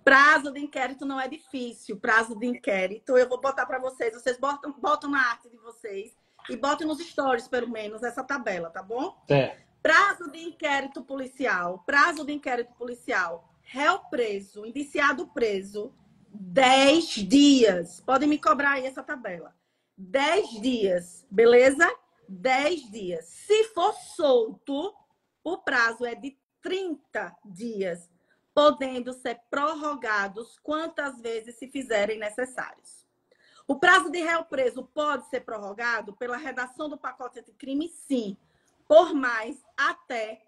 Prazo de inquérito não é difícil. Prazo de inquérito, eu vou botar para vocês. Vocês botam na arte de vocês e botem nos stories, pelo menos, essa tabela, tá bom? Prazo de inquérito policial. Prazo de inquérito policial. Réu preso, indiciado preso, 10 dias. Podem me cobrar aí essa tabela. 10 dias, beleza? 10 dias. Se for solto, o prazo é de 30 dias. Podendo ser prorrogados quantas vezes se fizerem necessários. O prazo de réu preso pode ser prorrogado pela redação do pacote anticrime, sim, por mais até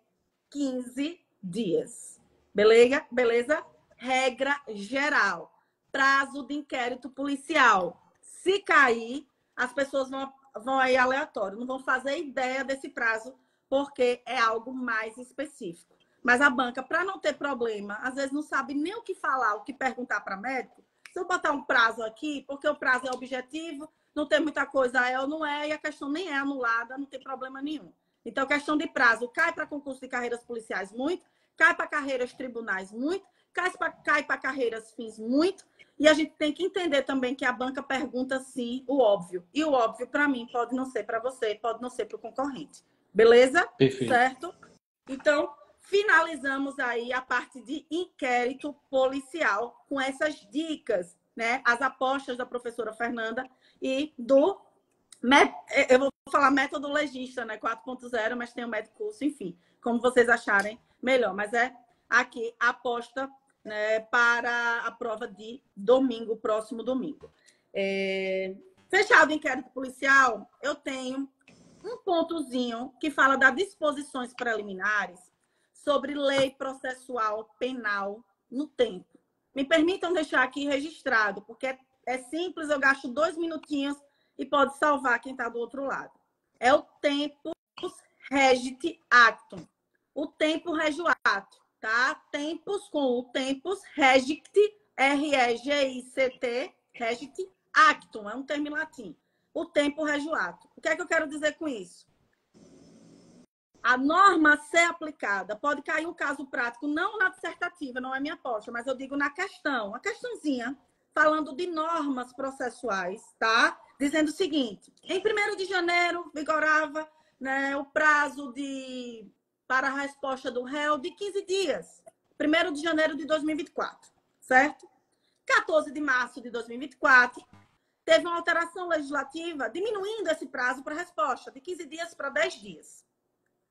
15 dias. Beleza? Regra geral. Prazo de inquérito policial. Se cair, as pessoas vão aí aleatório, não vão fazer ideia desse prazo, porque é algo mais específico. Mas a banca, para não ter problema, às vezes não sabe nem o que falar, o que perguntar para médico. Se eu botar um prazo aqui, porque o prazo é objetivo, não tem muita coisa, é ou não é, e a questão nem é anulada, não tem problema nenhum. Então, questão de prazo, cai para concurso de carreiras policiais muito, cai para carreiras tribunais muito, cai para carreiras fins muito, e a gente tem que entender também que a banca pergunta sim o óbvio. E o óbvio, para mim, pode não ser para você, pode não ser para o concorrente. Beleza? Perfeito. Certo? Então, finalizamos aí a parte de inquérito policial com essas dicas, né? As apostas da professora Fernanda e do... Eu vou falar método legista, né? 4.0, mas tem o método curso, enfim. Como vocês acharem melhor. Mas é aqui a aposta, né, para a prova de domingo, próximo domingo. Fechado o inquérito policial, eu tenho um pontozinho que fala das disposições preliminares sobre lei processual penal no tempo. Me permitam deixar aqui registrado, porque é simples, eu gasto 2 minutinhos e pode salvar quem está do outro lado. É o tempus regit actum. O tempo rege o ato, tá? Tempus com o tempus, regit, R-E-G-I-C-T, regit actum, é um termo em latim. O tempo rege o ato. O que é que eu quero dizer com isso? A norma a ser aplicada, pode cair um caso prático, não na dissertativa, não é minha aposta, mas eu digo na questão, uma questãozinha, falando de normas processuais, tá? Dizendo o seguinte, em 1º de janeiro vigorava, né, o prazo para a resposta do réu de 15 dias, 1º de janeiro de 2024, certo? 14 de março de 2024, teve uma alteração legislativa diminuindo esse prazo para resposta, de 15 dias para 10 dias.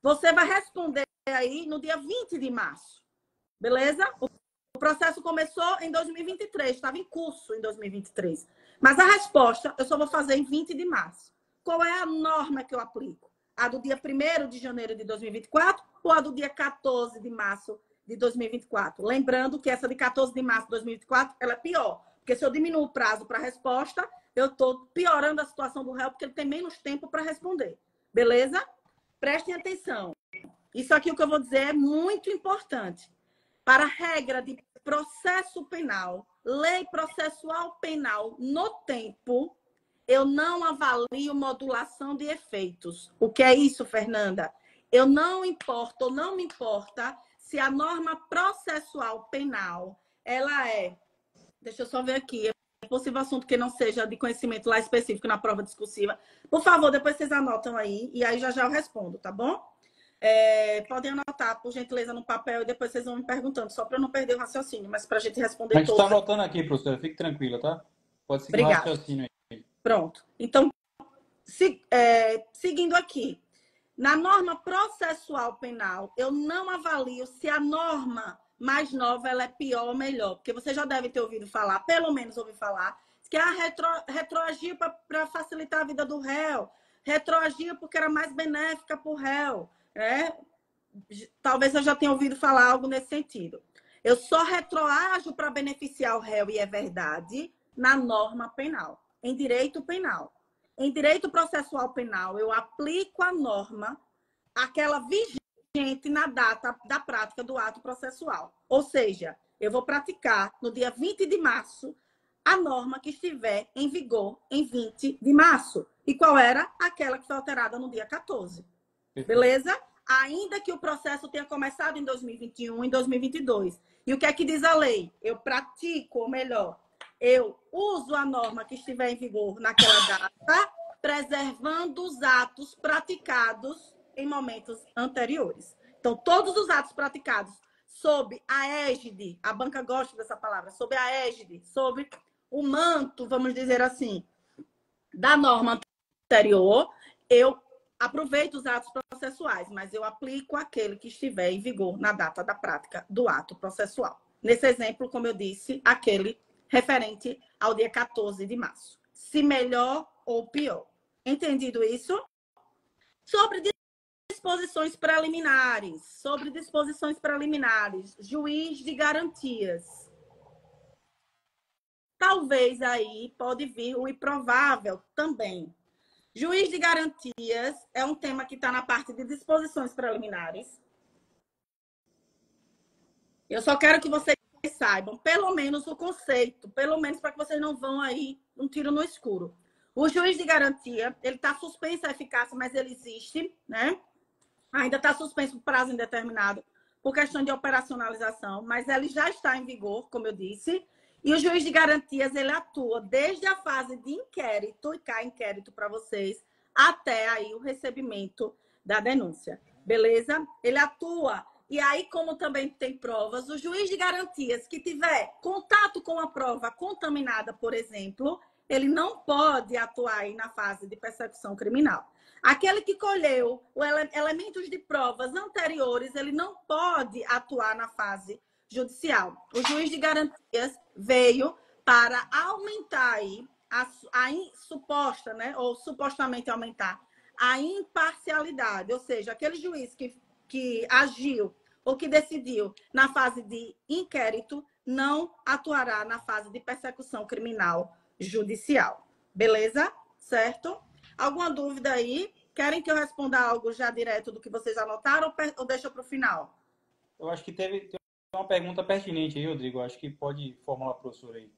Você vai responder aí no dia 20 de março, beleza? O processo começou em 2023, estava em curso em 2023. Mas a resposta eu só vou fazer em 20 de março. Qual é a norma que eu aplico? A do dia 1º de janeiro de 2024 ou a do dia 14 de março de 2024? Lembrando que essa de 14 de março de 2024 ela é pior. Porque se eu diminuo o prazo para a resposta, eu estou piorando a situação do réu porque ele tem menos tempo para responder. Beleza? Prestem atenção. Isso aqui o que eu vou dizer é muito importante. Para a regra de processo penal, lei processual penal no tempo, eu não avalio modulação de efeitos. O que é isso, Fernanda? Eu não importo, ou não me importa, se a norma processual penal, ela é... Deixa eu só ver aqui. É possível assunto que não seja de conhecimento lá específico na prova discursiva. Por favor, depois vocês anotam aí, e aí já eu respondo, tá bom? Podem anotar, por gentileza, no papel, e depois vocês vão me perguntando, só para eu não perder o raciocínio, mas para a gente responder A gente está todos. anotando aqui, professora. Fique tranquila, tá? Pode seguir o Obrigada. raciocínio aí. Pronto. Então, seguindo aqui. Na norma processual penal, eu não avalio se a norma mais nova ela é pior ou melhor. Porque você já deve ter ouvido falar, pelo menos ouviu falar, que retroagiu para facilitar a vida do réu. Retroagiu porque era mais benéfica para o réu. Né? Talvez eu já tenha ouvido falar algo nesse sentido. Eu só retroajo para beneficiar o réu, e é verdade, na norma penal, em direito penal. Em direito processual penal, eu aplico a norma, aquela vigente na data da prática do ato processual. Ou seja, eu vou praticar no dia 20 de março a norma que estiver em vigor em 20 de março. E qual era? Aquela que foi alterada no dia 14. Beleza? Ainda que o processo tenha começado em 2021, em 2022. E o que é que diz a lei? Eu pratico, ou melhor, eu uso a norma que estiver em vigor naquela data, preservando os atos praticados em momentos anteriores. Então, todos os atos praticados sob a égide, a banca gosta dessa palavra, sob a égide, sob o manto, vamos dizer assim, da norma anterior, eu aproveito os atos processuais, mas eu aplico aquele que estiver em vigor na data da prática do ato processual. Nesse exemplo, como eu disse, aquele referente ao dia 14 de março. Se melhor ou pior. Entendido isso? Sobre disposições preliminares. Juiz de garantias. Talvez aí pode vir o improvável também. Juiz de garantias é um tema que está na parte de disposições preliminares. Eu só quero que vocês saibam, pelo menos o conceito, pelo menos para que vocês não vão aí um tiro no escuro. O juiz de garantia, ele está suspenso a eficácia, mas ele existe, né? Ainda está suspenso por prazo indeterminado, por questão de operacionalização, mas ele já está em vigor, como eu disse. E o juiz de garantias, ele atua desde a fase de inquérito, e cá inquérito para vocês, até aí o recebimento da denúncia. Beleza? Ele atua. E aí, como também tem provas, o juiz de garantias que tiver contato com a prova contaminada, por exemplo, ele não pode atuar aí na fase de persecução criminal. Aquele que colheu elementos de provas anteriores, ele não pode atuar na fase judicial. O juiz de garantias veio para aumentar aí suposta, né, ou supostamente aumentar a imparcialidade, ou seja, aquele juiz que agiu ou que decidiu na fase de inquérito não atuará na fase de persecução criminal judicial. Beleza? Certo? Alguma dúvida aí? Querem que eu responda algo já direto do que vocês anotaram ou deixa para o final? Eu acho que tem uma pergunta pertinente aí, Rodrigo. Eu acho que pode formular, professor, aí.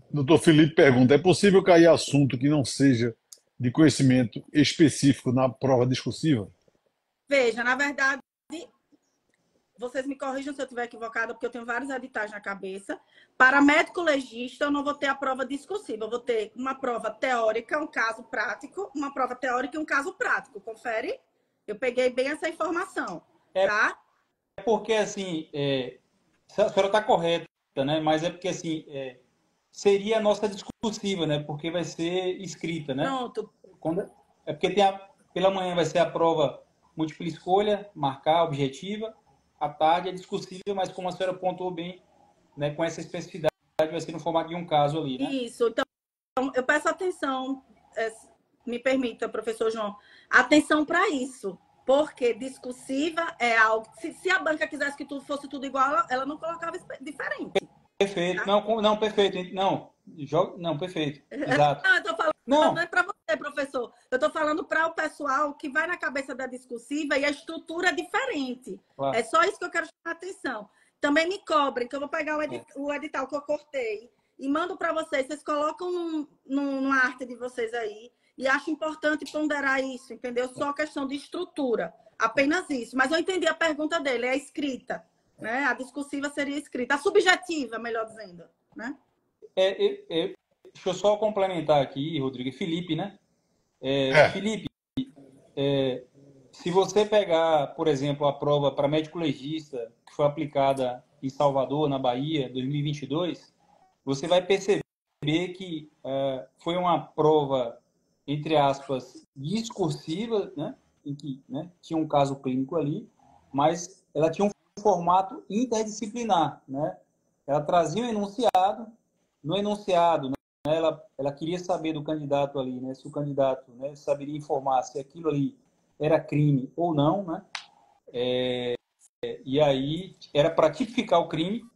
Doutor Felipe pergunta: é possível cair assunto que não seja de conhecimento específico na prova discursiva? Veja, na verdade, vocês me corrijam se eu estiver equivocada, porque eu tenho vários editais na cabeça. Para médico legista, eu não vou ter a prova discursiva, eu vou ter uma prova teórica, um caso prático, uma prova teórica e um caso prático. Confere? Eu peguei bem essa informação, tá? É porque, assim, a senhora está correta, né? Mas é porque, assim, seria a nossa discursiva, né? Porque vai ser escrita, né? Pronto. É porque pela manhã vai ser a prova múltipla escolha, marcar, objetiva. À tarde é discursível, mas como a senhora pontuou bem, né, com essa especificidade, vai ser no formato de um caso ali, né? Isso. Então, eu peço atenção, me permita, professor João, atenção para isso. Porque discursiva é algo... Se a banca quisesse que tudo fosse tudo igual, ela não colocava diferente. Perfeito. Tá? Não, perfeito. Não, perfeito. Exato. Não, eu estou falando, não é para você, professor. Eu estou falando para o pessoal que vai na cabeça da discursiva e a estrutura é diferente. Claro. É só isso que eu quero chamar a atenção. Também me cobrem, que eu vou pegar o edital que eu cortei e mando para vocês. Vocês colocam numa arte de vocês aí. E acho importante ponderar isso, entendeu? Só questão de estrutura. Apenas isso. Mas eu entendi a pergunta dele. É a escrita. Né? A discursiva seria escrita. A subjetiva, melhor dizendo. Né? Deixa eu só complementar aqui, Rodrigo. Felipe, né? Felipe, se você pegar, por exemplo, a prova para médico legista, que foi aplicada em Salvador, na Bahia, 2022, você vai perceber que foi uma prova, entre aspas, discursiva, né? Em que, né, tinha um caso clínico ali, mas ela tinha um formato interdisciplinar, né? Ela trazia um enunciado, no enunciado, né, ela queria saber do candidato ali, né, se o candidato, né, saberia informar se aquilo ali era crime ou não, né? E aí era para tipificar o crime,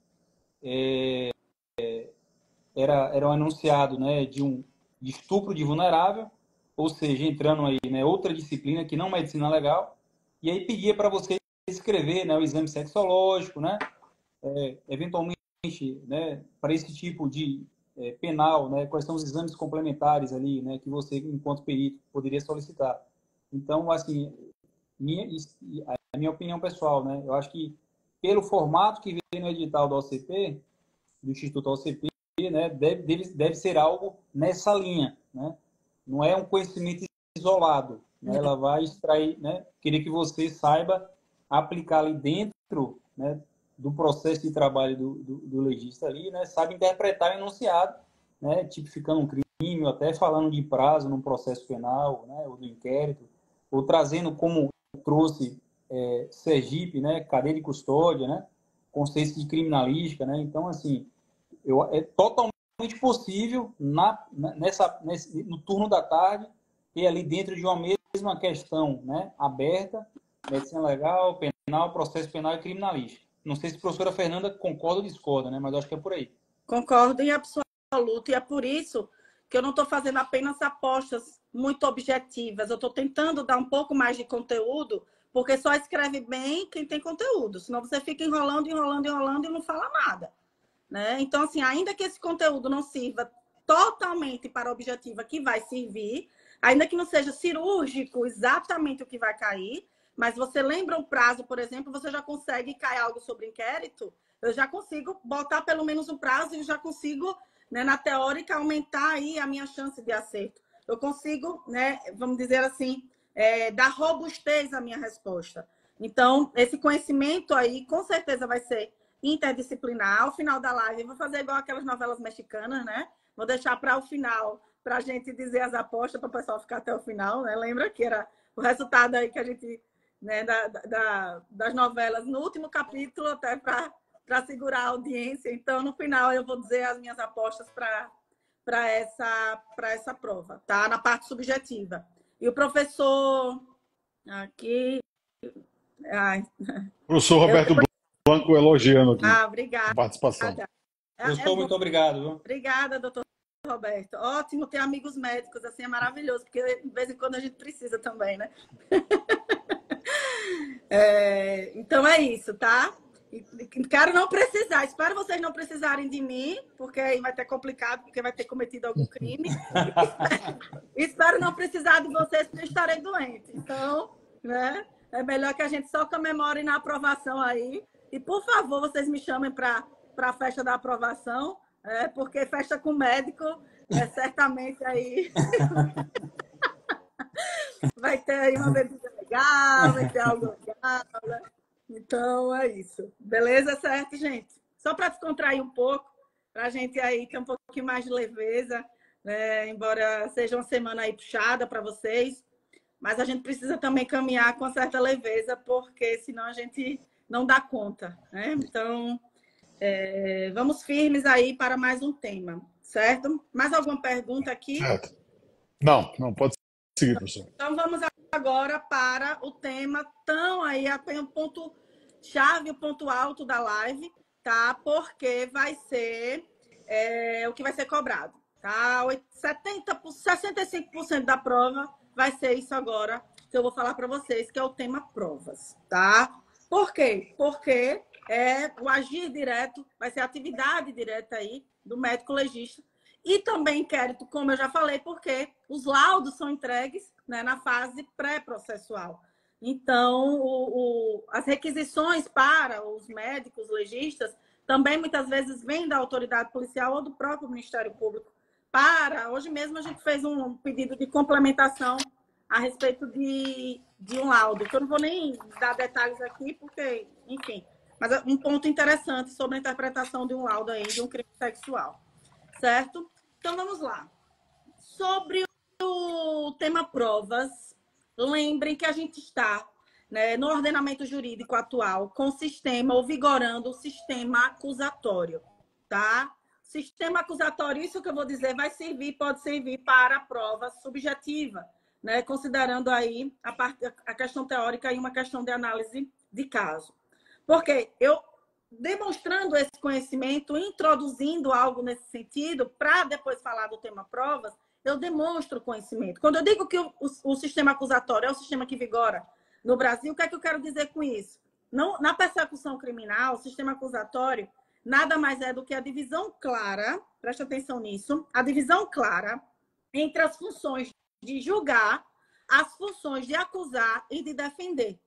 era um enunciado, né, de estupro de vulnerável, ou seja, entrando aí, né, outra disciplina que não é medicina legal, e aí pedia para você escrever, né, o exame sexológico, né, eventualmente, né, para esse tipo de penal, né, quais são os exames complementares ali, né, que você, enquanto perito, poderia solicitar. Então, assim, a minha opinião pessoal, né, eu acho que pelo formato que vem no edital do OCP, do Instituto OCP, né, deve ser algo nessa linha, né? Não é um conhecimento isolado, né? Ela vai extrair, né? Queria que você saiba aplicar ali dentro, né, do processo de trabalho do legista ali, né? Sabe interpretar o enunciado, né? Tipificando um crime, ou até falando de prazo num processo penal, né? Ou do inquérito, ou trazendo, como trouxe Sergipe, né? Cadeia de custódia, né? Conceitos de criminalística, né? Então, assim, é totalmente possível no turno da tarde e ali dentro de uma mesma questão, né, aberta, medicina legal, penal, processo penal e criminalística. Não sei se a professora Fernanda concorda ou discorda, né, mas acho que é por aí. Concordo em absoluto, e é por isso que eu não estou fazendo apenas apostas muito objetivas, eu estou tentando dar um pouco mais de conteúdo, porque só escreve bem quem tem conteúdo, senão você fica enrolando e não fala nada. Né? Então, assim, ainda que esse conteúdo não sirva totalmente para a objetiva que vai servir, ainda que não seja cirúrgico exatamente o que vai cair, mas você lembra um prazo, por exemplo, você já consegue cair algo sobre inquérito, eu já consigo botar pelo menos um prazo e já consigo, né, na teórica, aumentar aí a minha chance de acerto. Eu consigo, né, vamos dizer assim, dar robustez à minha resposta. Então, esse conhecimento aí, com certeza vai ser interdisciplinar. Ao final da live, eu vou fazer igual aquelas novelas mexicanas, né? Vou deixar para o final, para a gente dizer as apostas, para o pessoal ficar até o final, né? Lembra que era o resultado aí que a gente, né, das novelas, no último capítulo, até para segurar a audiência. Então, no final, eu vou dizer as minhas apostas para essa prova, tá? Na parte subjetiva. E o professor aqui... Professor Roberto Blanco elogiando aqui obrigada. a participação. Professor, muito obrigado. Viu? Obrigada, doutor Roberto. Ótimo ter amigos médicos, assim, é maravilhoso, porque de vez em quando a gente precisa também, né? Então é isso, tá? Quero não precisar, espero vocês não precisarem de mim, porque aí vai ter complicado, porque vai ter cometido algum crime. Espero não precisar de vocês, porque estarei doente. Então, né? É melhor que a gente só comemore na aprovação aí. E, por favor, vocês me chamem para a festa da aprovação, porque festa com médico, certamente aí vai ter aí uma bebida legal, vai ter algo legal, né? Então, é isso. Beleza? Certo, gente? Só para descontrair um pouco, para a gente aí ter um pouquinho mais de leveza, né? Embora seja uma semana aí puxada para vocês, mas a gente precisa também caminhar com certa leveza, porque senão a gente não dá conta, né? Então, vamos firmes aí para mais um tema, certo? Mais alguma pergunta aqui? Certo. Não, pode seguir, professor. Então, vamos agora para o tema tão aí, o ponto chave, o ponto alto da live, tá? Porque vai ser o que vai ser cobrado, tá? 65% da prova vai ser isso agora que eu vou falar para vocês, que é o tema provas, tá? Por quê? Porque o agir direto, vai ser a atividade direta aí do médico legista. E também inquérito, como eu já falei, porque os laudos são entregues, né, na fase pré-processual. Então, as requisições para os médicos legistas também muitas vezes vêm da autoridade policial ou do próprio Ministério Público. Hoje mesmo a gente fez um pedido de complementação a respeito de um laudo, que eu não vou nem dar detalhes aqui, porque, enfim, mas é um ponto interessante sobre a interpretação de um laudo aí, de um crime sexual. Certo? Então, vamos lá. Sobre o tema provas, lembrem que a gente está, né, no ordenamento jurídico atual com o sistema, ou vigorando o sistema acusatório, tá? Sistema acusatório, isso que eu vou dizer, pode servir para a prova subjetiva, né, considerando aí a questão teórica e uma questão de análise de caso. Porque demonstrando esse conhecimento, introduzindo algo nesse sentido, para depois falar do tema provas, eu demonstro conhecimento. Quando eu digo que o sistema acusatório é o sistema que vigora no Brasil, o que é que eu quero dizer com isso? Na persecução criminal, o sistema acusatório nada mais é do que a divisão clara, preste atenção nisso, a divisão clara entre as funções de julgar, as funções de acusar e de defender.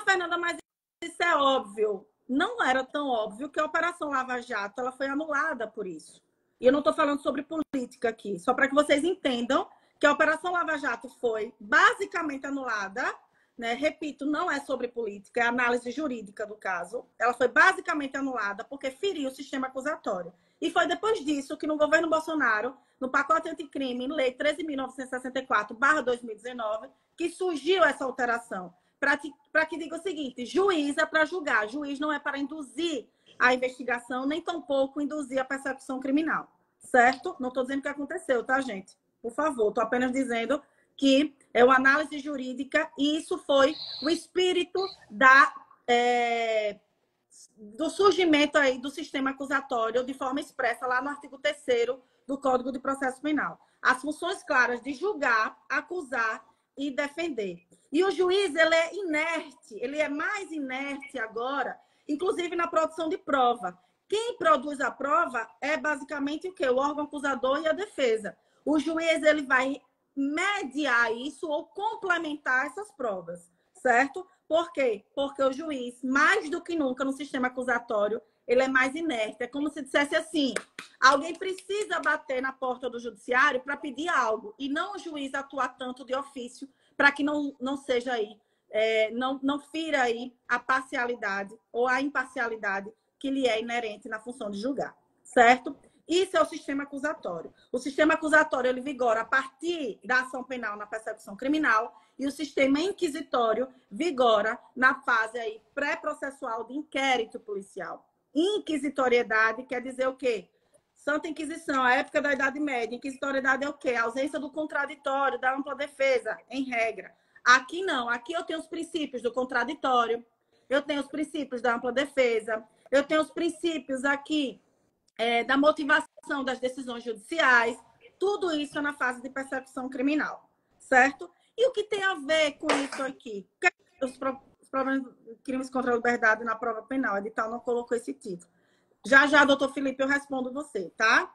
Fernanda, mas isso é óbvio. Não era tão óbvio que a Operação Lava Jato ela foi anulada por isso. E eu não estou falando sobre política aqui, só para que vocês entendam que a Operação Lava Jato foi basicamente anulada, né? Repito, não é sobre política, é análise jurídica do caso. Ela foi basicamente anulada porque feriu o sistema acusatório. E foi depois disso que no governo Bolsonaro, no pacote anticrime, em Lei 13.964/2019, que surgiu essa alteração. Para que diga o seguinte, juiz é para julgar, juiz não é para induzir a investigação, nem tampouco induzir a persecução criminal, certo? Não estou dizendo o que aconteceu, tá, gente? Por favor, estou apenas dizendo que é uma análise jurídica e isso foi o espírito do surgimento aí do sistema acusatório de forma expressa lá no artigo 3º do Código de Processo Penal. As funções claras de julgar, acusar e defender. E o juiz, ele é inerte, ele é mais inerte agora, inclusive na produção de prova. Quem produz a prova é basicamente o quê? O órgão acusador e a defesa. O juiz, ele vai mediar isso ou complementar essas provas, certo? Por quê? Porque o juiz, mais do que nunca no sistema acusatório, ele é mais inerte. É como se dissesse assim, alguém precisa bater na porta do judiciário para pedir algo, e não o juiz atuar tanto de ofício para que não seja aí, não fira aí a parcialidade ou a imparcialidade que lhe é inerente na função de julgar, certo? Isso é o sistema acusatório. O sistema acusatório ele vigora a partir da ação penal na persecução criminal e o sistema inquisitório vigora na fase aí pré-processual de inquérito policial. Inquisitoriedade quer dizer o quê? Santa Inquisição, a época da Idade Média. Inquisitoriedade é o quê? A ausência do contraditório, da ampla defesa, em regra. Aqui não. Aqui eu tenho os princípios do contraditório, eu tenho os princípios da ampla defesa, eu tenho os princípios aqui da motivação das decisões judiciais, tudo isso é na fase de persecução criminal, certo? E o que tem a ver com isso aqui? Os problemas de crimes contra a liberdade na prova penal, o edital não colocou esse título. Já, doutor Felipe, eu respondo você, tá?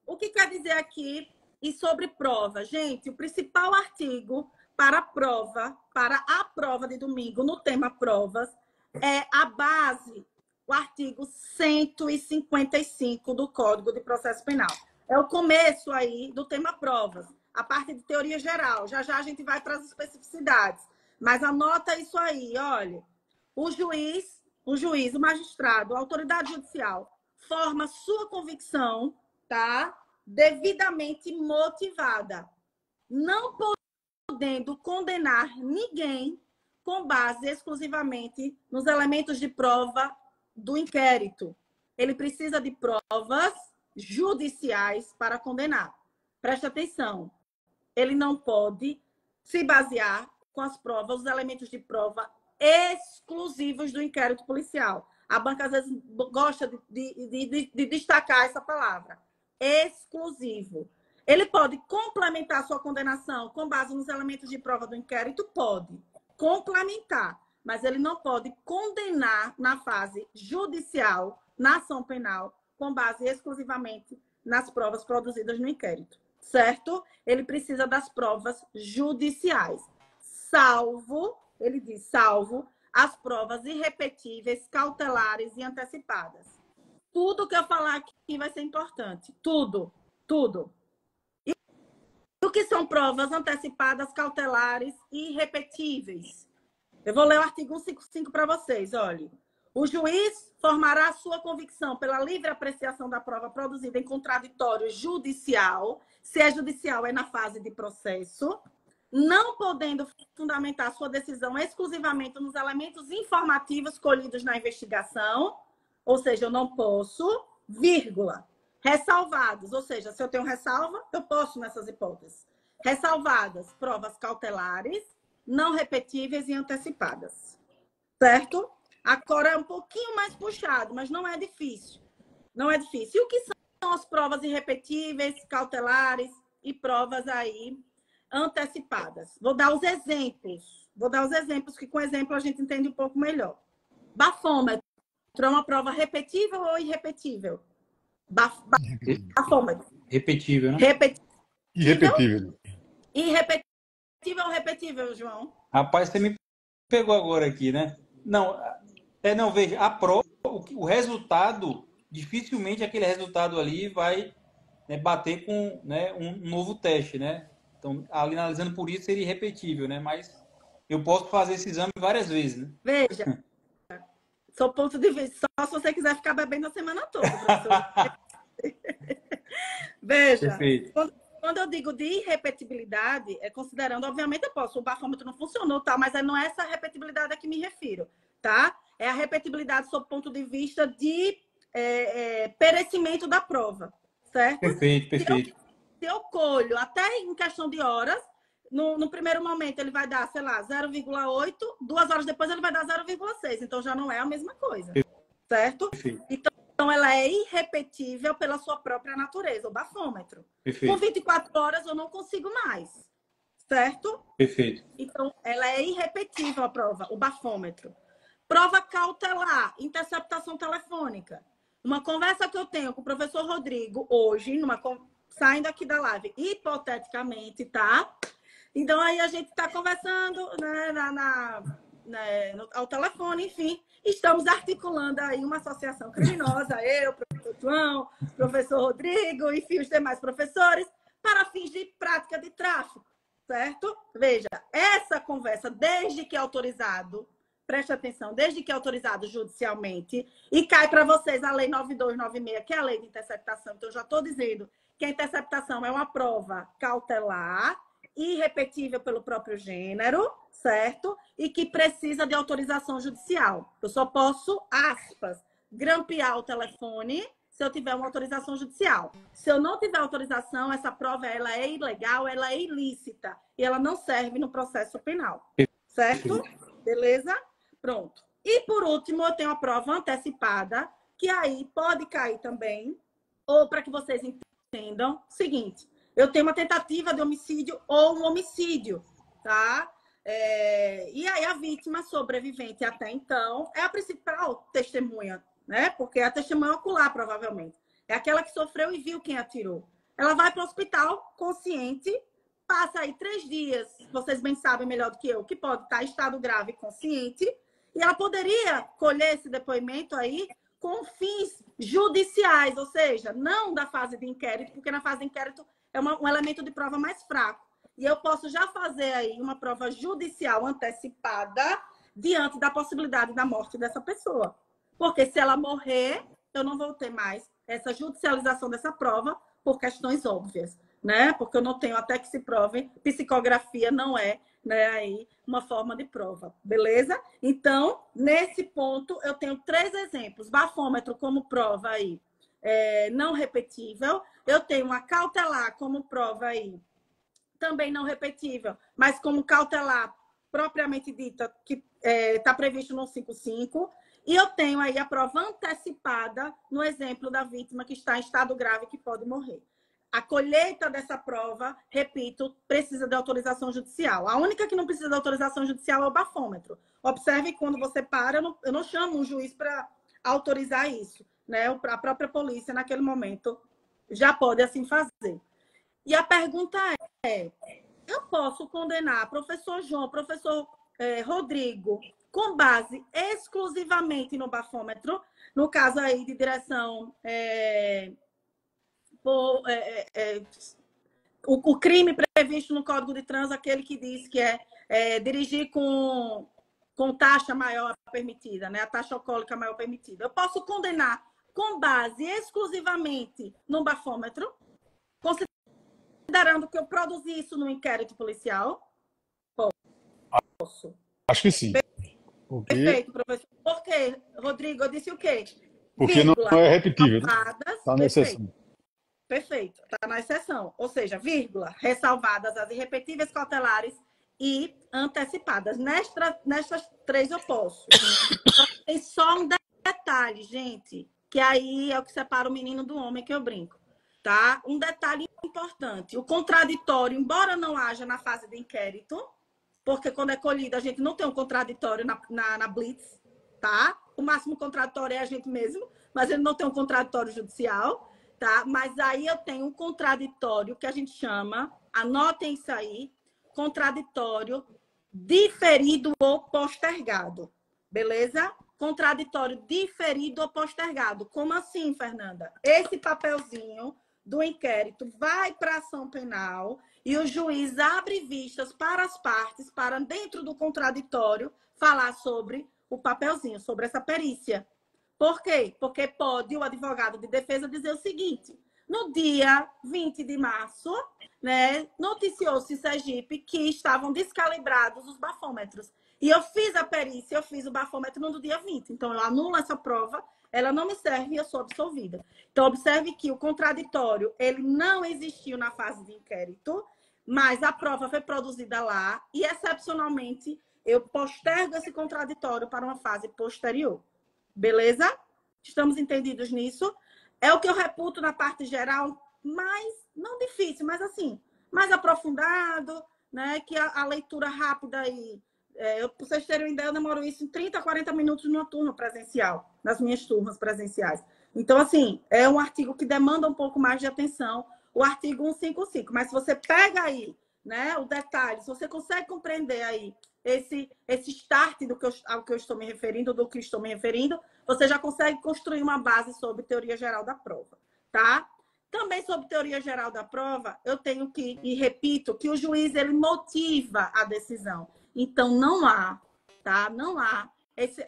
O que quer dizer aqui e sobre prova? Gente, o principal artigo para a prova de domingo, no tema provas, é a base, o artigo 155 do Código de Processo Penal. É o começo aí do tema provas, a parte de teoria geral. Já a gente vai para as especificidades. Mas anota isso aí, olha. O juiz, o magistrado, a autoridade judicial forma sua convicção, tá? Devidamente motivada, não podendo condenar ninguém com base exclusivamente nos elementos de prova do inquérito. Ele precisa de provas judiciais para condenar. Preste atenção. Ele não pode se basear com as provas, os elementos de prova exclusivos do inquérito policial. A banca, às vezes, gosta de destacar essa palavra. Exclusivo. Ele pode complementar sua condenação com base nos elementos de prova do inquérito? Pode. Complementar. Mas ele não pode condenar na fase judicial, na ação penal, com base exclusivamente nas provas produzidas no inquérito. Certo? Ele precisa das provas judiciais. Salvo, ele diz, salvo as provas irrepetíveis, cautelares e antecipadas. Tudo que eu falar aqui vai ser importante. Tudo. E o que são provas antecipadas, cautelares e irrepetíveis? Eu vou ler o artigo 155 para vocês, olha. O juiz formará a sua convicção pela livre apreciação da prova produzida em contraditório judicial, se é judicial, é na fase de processo, não podendo fundamentar sua decisão exclusivamente nos elementos informativos colhidos na investigação, ou seja, eu não posso, vírgula, ressalvados, ou seja, se eu tenho ressalva, eu posso nessas hipóteses. Ressalvadas, provas cautelares, não repetíveis e antecipadas. Certo? Agora é um pouquinho mais puxado, mas não é difícil. Não é difícil. E o que são as provas irrepetíveis, cautelares e provas aí antecipadas? Vou dar os exemplos, que com exemplo a gente entende um pouco melhor. Bafômetro é uma prova repetível ou irrepetível? Bafômetro. Repetível, né? Irrepetível. Irrepetível ou repetível, João? Rapaz, você me pegou agora aqui, né? Não, veja, a prova, o resultado, dificilmente aquele resultado ali vai, né, bater com, né, um novo teste, né? Então, ali analisando por isso, seria irrepetível, né? Mas eu posso fazer esse exame várias vezes, né? Veja, seu ponto de vista, só se você quiser ficar bebendo a semana toda, professor. Veja, perfeito. Quando eu digo de irrepetibilidade, é considerando, obviamente, o bafômetro não funcionou, tá? Mas não é essa repetibilidade a que me refiro, tá? É a repetibilidade sob o ponto de vista de perecimento da prova, certo? Perfeito. Se eu colho até em questão de horas, no primeiro momento ele vai dar, sei lá, 0,8, 2 horas depois ele vai dar 0,6, então já não é a mesma coisa, certo? Perfeito. Então ela é irrepetível pela sua própria natureza, o bafômetro. Perfeito. Com 24 horas eu não consigo mais, certo? Perfeito. Então ela é irrepetível a prova, o bafômetro. Prova cautelar, interceptação telefônica. Uma conversa que eu tenho com o professor Rodrigo hoje, saindo aqui da live, hipoteticamente, tá? Então, aí a gente está conversando, né, ao telefone, enfim, estamos articulando aí uma associação criminosa, eu, professor João, professor Rodrigo, enfim, os demais professores, para fins de prática de tráfico, certo? Veja, essa conversa, desde que é autorizado, preste atenção, desde que é autorizado judicialmente, e cai para vocês a Lei 9296, que é a lei de interceptação. Então, eu já estou dizendo que a interceptação é uma prova cautelar, irrepetível pelo próprio gênero, certo? E que precisa de autorização judicial. Eu só posso, aspas, grampear o telefone se eu tiver uma autorização judicial. Se eu não tiver autorização, essa prova ela é ilegal, ela é ilícita e ela não serve no processo penal. Certo? Beleza? Pronto. E, por último, eu tenho a prova antecipada, que aí pode cair também, ou para que vocês entendam, seguinte, eu tenho uma tentativa de homicídio ou um homicídio, tá? E aí a vítima sobrevivente até então é a principal testemunha, né? Porque é a testemunha ocular, provavelmente. É aquela que sofreu e viu quem atirou. Ela vai para o hospital consciente, passa aí 3 dias, vocês bem sabem melhor do que eu, que pode estar em estado grave consciente, e ela poderia colher esse depoimento aí com fins judiciais, ou seja, não da fase de inquérito, porque na fase de inquérito é um elemento de prova mais fraco. E eu posso já fazer aí uma prova judicial antecipada diante da possibilidade da morte dessa pessoa. Porque se ela morrer, eu não vou ter mais essa judicialização dessa prova por questões óbvias, né? Porque eu não tenho, até que se prove, psicografia não é, né, aí uma forma de prova, beleza? Então, nesse ponto, eu tenho 3 exemplos. Bafômetro como prova aí, não repetível. Eu tenho uma cautelar como prova aí, também não repetível, mas como cautelar propriamente dita, que está previsto no 55. E eu tenho aí a prova antecipada no exemplo da vítima que está em estado grave, que pode morrer. A colheita dessa prova, repito, precisa de autorização judicial. A única que não precisa de autorização judicial é o bafômetro. Observe que quando você para, eu não chamo um juiz para autorizar isso, né? A própria polícia, naquele momento, já pode assim fazer. E a pergunta é, eu posso condenar professor João, professor Rodrigo, com base exclusivamente no bafômetro, no caso aí de direção... o crime previsto no Código de Trânsito, aquele que diz que dirigir com taxa maior permitida, né? A taxa alcoólica maior permitida. Eu posso condenar com base exclusivamente no bafômetro, considerando que eu produzi isso no inquérito policial? Posso. Acho que sim. Perfeito, professor. Por quê, Rodrigo? Eu disse o quê? Porque não é repetível. Está na exceção. Perfeito, está na exceção. Ou seja, vírgula, ressalvadas as irrepetíveis cautelares e antecipadas. Nestas 3 eu posso. Tem só um detalhe, gente, que aí é o que separa o menino do homem, que eu brinco. Tá? Um detalhe importante. O contraditório, embora não haja na fase de inquérito, porque quando é colhido a gente não tem um contraditório na Blitz, tá? O máximo contraditório é a gente mesmo, mas ele não tem um contraditório judicial. Tá? Mas aí eu tenho um contraditório que a gente chama, anotem isso aí, contraditório diferido ou postergado. Beleza? Contraditório diferido ou postergado. Como assim, Fernanda? Esse papelzinho do inquérito vai para a ação penal e o juiz abre vistas para as partes, para dentro do contraditório, falar sobre o papelzinho, sobre essa perícia. Por quê? Porque pode o advogado de defesa dizer o seguinte: no dia 20 de março, né, noticiou-se em Sergipe que estavam descalibrados os bafômetros. E eu fiz a perícia, eu fiz o bafômetro no dia 20. Então, eu anulo essa prova, ela não me serve e eu sou absolvida. Então, observe que o contraditório, ele não existiu na fase de inquérito, mas a prova foi produzida lá e, excepcionalmente, eu postergo esse contraditório para uma fase posterior. Beleza? Estamos entendidos nisso? É o que eu reputo na parte geral, mais, não difícil, mas assim, mais aprofundado, né? Que a leitura rápida aí. Para vocês terem uma ideia, eu demoro isso em 30 a 40 minutos numa turma presencial, nas minhas turmas presenciais. Então, assim, é um artigo que demanda um pouco mais de atenção, o artigo 155. Mas se você pega aí, né, o detalhe, se você consegue compreender aí esse start ao que eu estou me referindo, do que estou me referindo, você já consegue construir uma base sobre teoria geral da prova, tá? Também sobre teoria geral da prova, eu tenho que, e repito, que o juiz, ele motiva a decisão. Então, não há, tá? Não há esse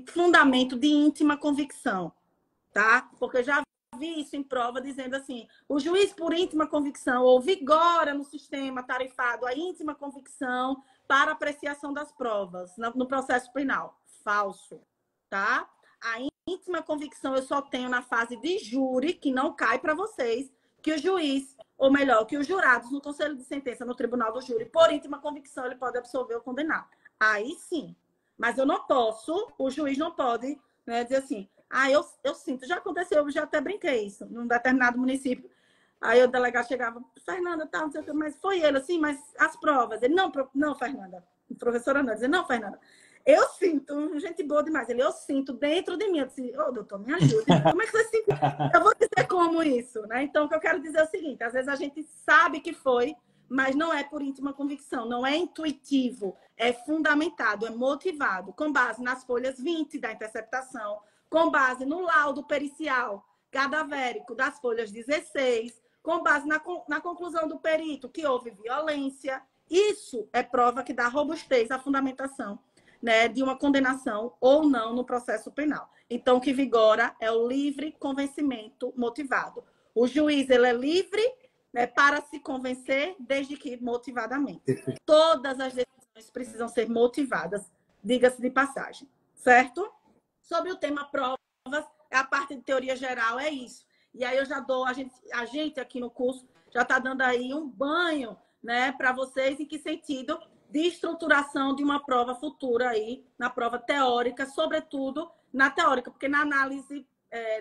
fundamento de íntima convicção, tá? Porque eu já vi isso em prova dizendo assim, o juiz por íntima convicção ou vigora no sistema tarifado a íntima convicção para apreciação das provas no processo penal. Falso, tá? A íntima convicção eu só tenho na fase de júri, que não cai para vocês, que o juiz, ou melhor, que os jurados no conselho de sentença, no tribunal do júri, por íntima convicção, ele pode absolver ou condenar. Aí sim. Mas eu não posso, o juiz não pode né? Dizer assim, eu sinto, já aconteceu, eu já até brinquei isso, num determinado município. Aí o delegado chegava, Fernanda, tá, não sei o que, mas foi ele, assim, mas as provas. Ele, não, Fernanda. Professora não, dizia, não, Fernanda. Eu sinto, gente boa demais. Ele, eu sinto dentro de mim. Eu disse, doutor, me ajude. Como é que você sente? Eu vou dizer como isso, né? Então, o que eu quero dizer é o seguinte, às vezes a gente sabe que foi, mas não é por íntima convicção, não é intuitivo, é fundamentado, é motivado, com base nas folhas 20 da interceptação, com base no laudo pericial cadavérico das folhas 16, com base na conclusão do perito que houve violência. Isso é prova que dá robustez à fundamentação, né, de uma condenação ou não no processo penal. Então, o que vigora é o livre convencimento motivado. O juiz ele é livre, né, para se convencer, desde que motivadamente. Todas as decisões precisam ser motivadas, diga-se de passagem, certo? Sobre o tema provas, a parte de teoria geral é isso. E aí eu já dou, a gente aqui no curso já está dando aí um banho, né, para vocês, em que sentido de estruturação de uma prova futura aí, na prova teórica, sobretudo na teórica, porque na análise,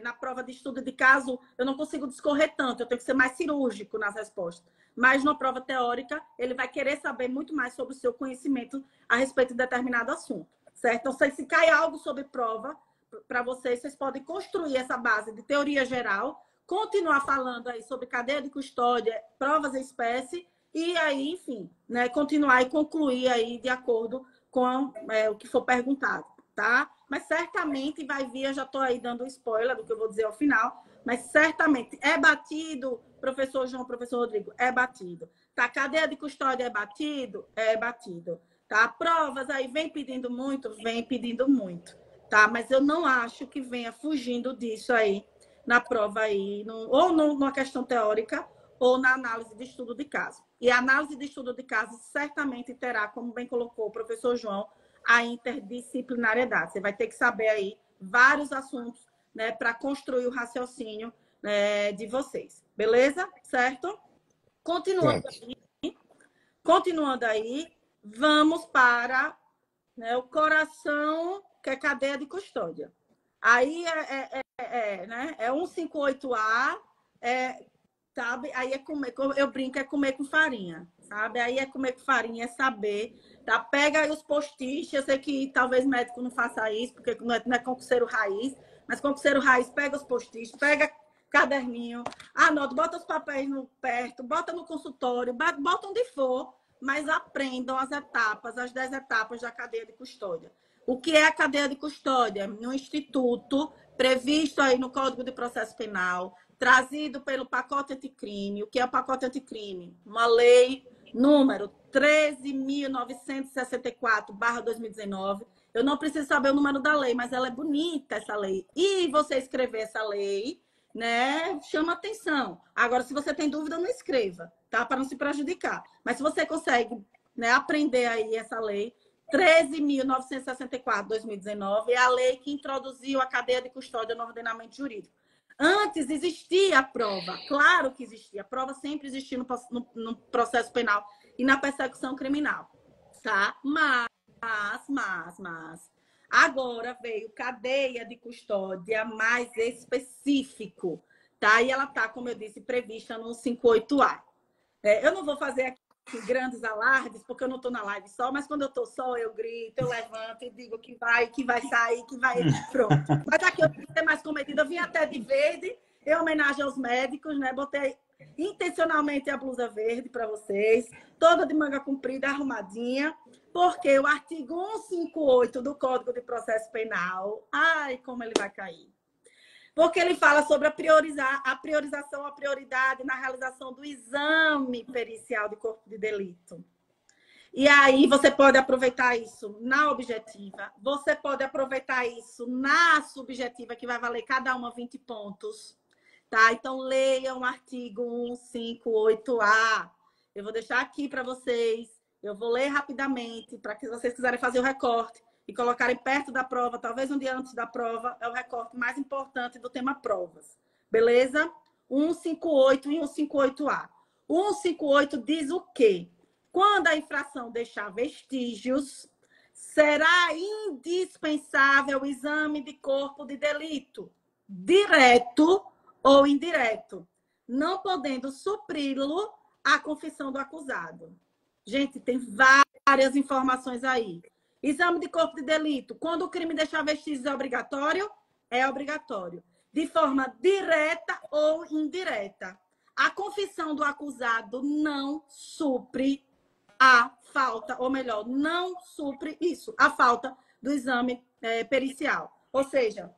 na prova de estudo de caso, eu não consigo discorrer tanto, eu tenho que ser mais cirúrgico nas respostas. Mas na prova teórica, ele vai querer saber muito mais sobre o seu conhecimento a respeito de determinado assunto, certo? Então, se cai algo sobre prova, para vocês podem construir essa base de teoria geral, continuar falando aí sobre cadeia de custódia, provas em espécie, e aí, enfim, né, continuar e concluir aí de acordo com o que for perguntado, tá? Mas certamente vai vir, eu já estou aí dando um spoiler do que eu vou dizer ao final, mas certamente é batido, professor João, professor Rodrigo, é batido. Tá? Cadeia de custódia é batido? É batido. Tá? Provas aí vem pedindo muito? Vem pedindo muito. Tá? Mas eu não acho que venha fugindo disso aí na prova aí, ou numa questão teórica, ou na análise de estudo de caso. E a análise de estudo de caso certamente terá, como bem colocou o professor João, a interdisciplinariedade. Você vai ter que saber aí vários assuntos, né, para construir o raciocínio, né, de vocês. Beleza? Certo? Continuando aí, vamos para, né, o coração, que é cadeia de custódia. Aí né, é 158A, sabe? Aí é comer, eu brinco, é comer com farinha, sabe? Aí é comer com farinha, é saber, tá? Pega aí os post-its, eu sei que talvez médico não faça isso, porque não é concurseiro raiz, mas concurseiro raiz, pega os post-its, pega caderninho, anota, bota os papéis perto, bota no consultório, bota onde for, mas aprendam as etapas, as 10 etapas da cadeia de custódia. O que é a cadeia de custódia? No instituto, previsto aí no Código de Processo Penal, trazido pelo pacote anticrime. O que é o pacote anticrime? Uma lei número 13.964/2019. Eu não preciso saber o número da lei, mas ela é bonita, essa lei. E você escrever essa lei, né, chama atenção. Agora, se você tem dúvida, não escreva, tá? Para não se prejudicar. Mas se você consegue, né, aprender aí essa lei, 13.964/2019, é a lei que introduziu a cadeia de custódia no ordenamento jurídico. Antes existia a prova, claro que existia. A prova sempre existiu no processo penal e na persecução criminal, tá? Mas agora veio cadeia de custódia mais específico, tá? E ela tá, como eu disse, prevista no 58A. Eu não vou fazer aqui grandes alardes, porque eu não estou na live só, mas quando eu estou só, eu grito, eu levanto e digo que vai sair, que vai... Pronto. Mas aqui eu vou ser mais comedida, eu vim até de verde, em homenagem aos médicos, né? Botei intencionalmente a blusa verde para vocês, toda de manga comprida, arrumadinha, porque o artigo 158 do Código de Processo Penal, ai, como ele vai cair. Porque ele fala sobre a priorização, a prioridade na realização do exame pericial de corpo de delito. E aí você pode aproveitar isso na objetiva, você pode aproveitar isso na subjetiva, que vai valer cada uma 20 pontos. Tá? Então, leiam o artigo 158A. Eu vou deixar aqui para vocês. Eu vou ler rapidamente, para que vocês quiserem fazer o recorte e colocarem perto da prova, talvez um dia antes da prova, é o recorte mais importante do tema provas. Beleza? 158 e 158A. O 158 diz o quê? Quando a infração deixar vestígios, será indispensável o exame de corpo de delito, direto ou indireto, não podendo supri-lo a confissão do acusado. Gente, tem várias informações aí. Exame de corpo de delito, quando o crime deixar vestígios é obrigatório? É obrigatório. De forma direta ou indireta. A confissão do acusado não supre a falta, ou melhor, não supre isso, a falta do exame pericial. Ou seja,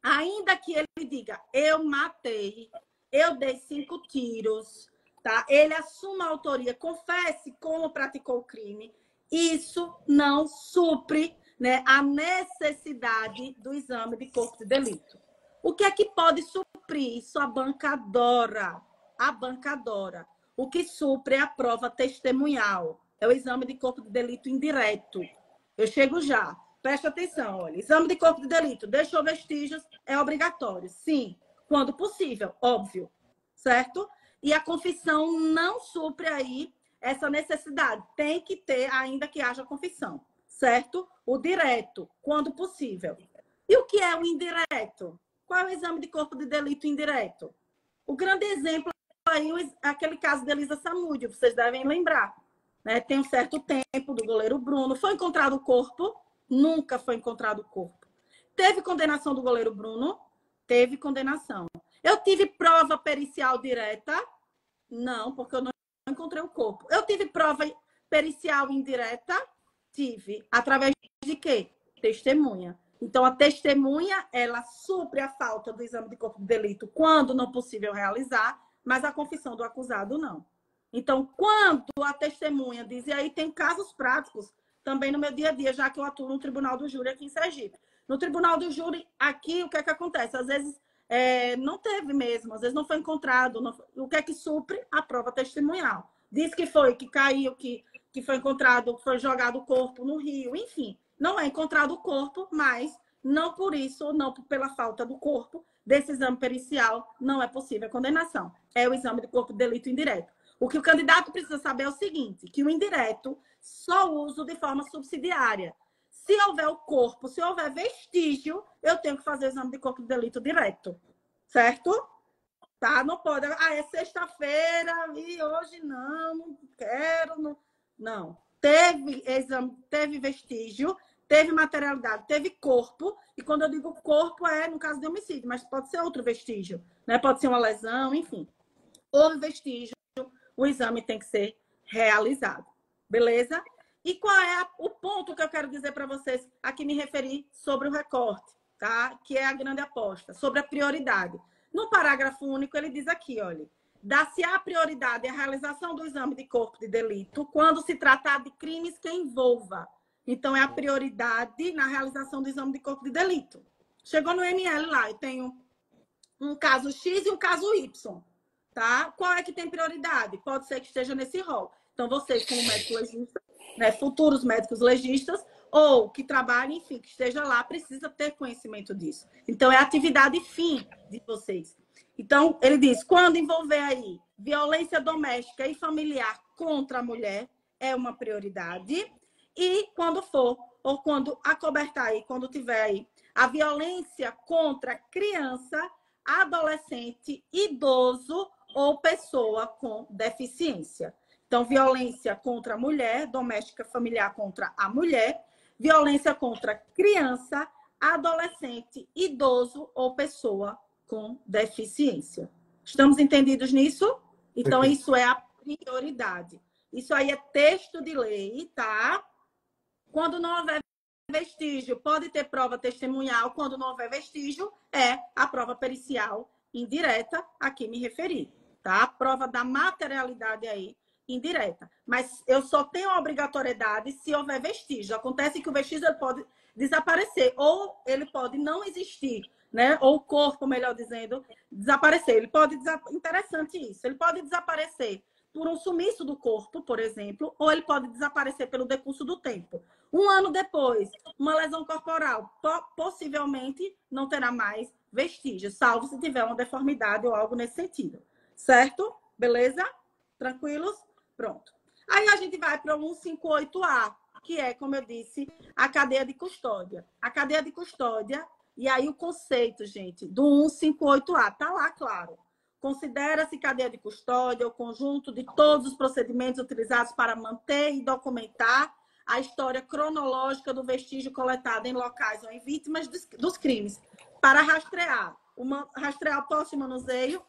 ainda que ele diga, eu matei, eu dei 5 tiros, tá? Ele assuma a autoria, confesse como praticou o crime, isso não supre, né, a necessidade do exame de corpo de delito. O que é que pode suprir isso? A banca adora. A banca adora. O que supre é a prova testemunhal. É o exame de corpo de delito indireto. Eu chego já. Presta atenção, olha. Exame de corpo de delito, deixou vestígios, é obrigatório. Sim, quando possível, óbvio. Certo? E a confissão não supre aí essa necessidade. Tem que ter, ainda que haja confissão. Certo? O direto, quando possível. E o que é o indireto? Qual é o exame de corpo de delito indireto? O grande exemplo aí, aquele caso de Elisa Samúdio, vocês devem lembrar. Né? Tem um certo tempo do goleiro Bruno. Foi encontrado o corpo? Nunca foi encontrado o corpo. Teve condenação do goleiro Bruno? Teve condenação. Eu tive prova pericial direta? Não, porque eu não encontrei o corpo. Eu tive prova pericial indireta? Tive. Através de quê? Testemunha. Então, a testemunha, ela supre a falta do exame de corpo de delito quando não possível realizar, mas a confissão do acusado não. Então, quando a testemunha diz, e aí tem casos práticos também no meu dia a dia, já que eu atuo no Tribunal do Júri aqui em Sergipe. No Tribunal do Júri, aqui, o que é que acontece? Às vezes, não teve mesmo, às vezes não foi encontrado. Não foi... O que é que supre? A prova testemunhal. Diz que foi, que caiu, que foi encontrado, foi jogado o corpo no rio, enfim. Não é encontrado o corpo, mas não por isso, não pela falta do corpo, desse exame pericial, não é possível a condenação. É o exame de corpo de delito indireto. O que o candidato precisa saber é o seguinte, que o indireto só uso de forma subsidiária. Se houver o corpo, se houver vestígio, eu tenho que fazer o exame de corpo de delito direto. Certo? Tá? Não pode. É sexta-feira e hoje não quero. Não. Teve exame, teve vestígio, teve materialidade, teve corpo. E quando eu digo corpo, é no caso de homicídio, mas pode ser outro vestígio. Né? Pode ser uma lesão, enfim. Houve vestígio, o exame tem que ser realizado. Beleza? E qual é o ponto que eu quero dizer para vocês? Aqui me referi sobre o recorte, tá? Que é a grande aposta, sobre a prioridade. No parágrafo único, ele diz aqui, olha, dá-se a prioridade à realização do exame de corpo de delito quando se tratar de crimes que envolva. Então, é a prioridade na realização do exame de corpo de delito. Chegou no ML lá, eu tenho um caso X e um caso Y, tá? Qual é que tem prioridade? Pode ser que esteja nesse rol. Então, vocês, como médico legista, né, futuros médicos legistas, ou que trabalhem, enfim, que esteja lá, precisa ter conhecimento disso. Então, é a atividade fim de vocês. Então, ele diz, quando envolver aí violência doméstica e familiar contra a mulher, é uma prioridade. E quando for, ou quando acobertar aí, quando tiver aí, a violência contra criança, adolescente, idoso ou pessoa com deficiência. Então, violência contra a mulher, doméstica familiar contra a mulher, violência contra criança, adolescente, idoso ou pessoa com deficiência. Estamos entendidos nisso? Então, isso é a prioridade. Isso aí é texto de lei, tá? Quando não houver vestígio, pode ter prova testemunhal. Quando não houver vestígio, é a prova pericial indireta, a que me referi, tá? A prova da materialidade aí, indireta. Mas eu só tenho a obrigatoriedade se houver vestígio. Acontece que o vestígio ele pode desaparecer, ou ele pode não existir, né? Ou o corpo, melhor dizendo, desaparecer. Ele pode interessante isso. Ele pode desaparecer por um sumiço do corpo, por exemplo, ou ele pode desaparecer pelo decurso do tempo. 1 ano depois, uma lesão corporal possivelmente não terá mais vestígio, salvo se tiver uma deformidade ou algo nesse sentido. Certo? Beleza? Tranquilos? Pronto. Aí a gente vai para o 158A. que é, como eu disse, a cadeia de custódia. A cadeia de custódia, e aí o conceito, gente, do 158A, está lá, claro. Considera-se cadeia de custódia o conjunto de todos os procedimentos utilizados para manter e documentar a história cronológica do vestígio coletado em locais ou em vítimas dos crimes, para rastrear o posse e manuseio